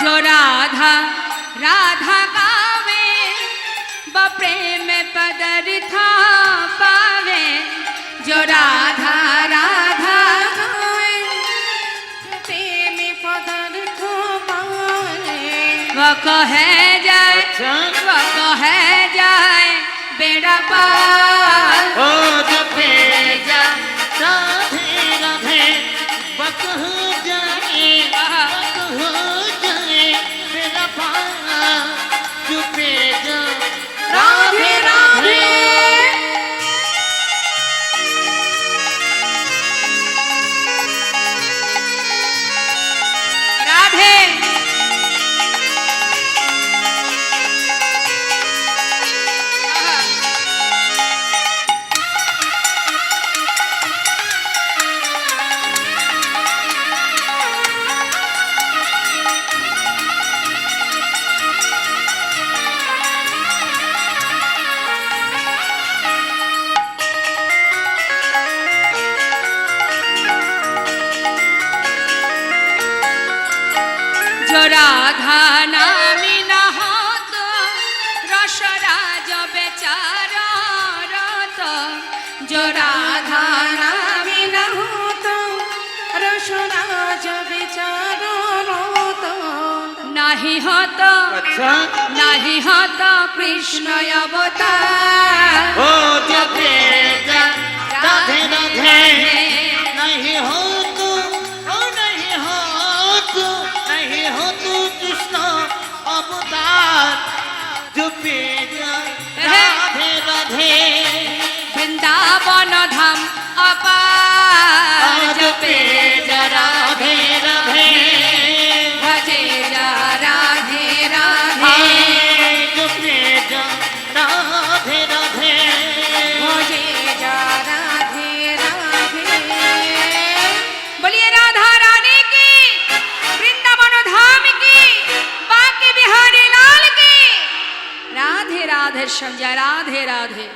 [SPEAKER 1] जो राधा राधा गावे व प्रेम पदर्था पावे जो राधा राधा
[SPEAKER 2] गावे प्रेम पदार्थ पावे
[SPEAKER 1] वो कहे जाए
[SPEAKER 3] अच्छा
[SPEAKER 1] वो कहे जाए बेड़ा पार
[SPEAKER 3] ओ जपे जा राधे राधे बकह जाए मेरा पाना जपे जा
[SPEAKER 2] राधे राधे
[SPEAKER 1] राधे जो राधा नामी नहत रसराज बेचारा रत जो राधा
[SPEAKER 2] नामी न होतो रसराज विचारो रोतो
[SPEAKER 1] नहीं हत
[SPEAKER 3] अच्छा
[SPEAKER 1] नहीं हत कृष्ण अवतार
[SPEAKER 3] ओ जपे जा राधे राधे नहीं हो तू ओ नहीं हो तू नहीं हो तू कृष्ण अवतार जपे जा राधे राधे
[SPEAKER 1] वृंदावन धाम अपार
[SPEAKER 3] जपे जा राधे राधे
[SPEAKER 1] भजे जा राधे राधे
[SPEAKER 3] जपे जा राधे राधे
[SPEAKER 2] भजे जा राधे राधे
[SPEAKER 1] बोलिए राधा रानी की वृंदावन धाम की बाकी बिहारी लाल की राधे राधे समझा राधे राधे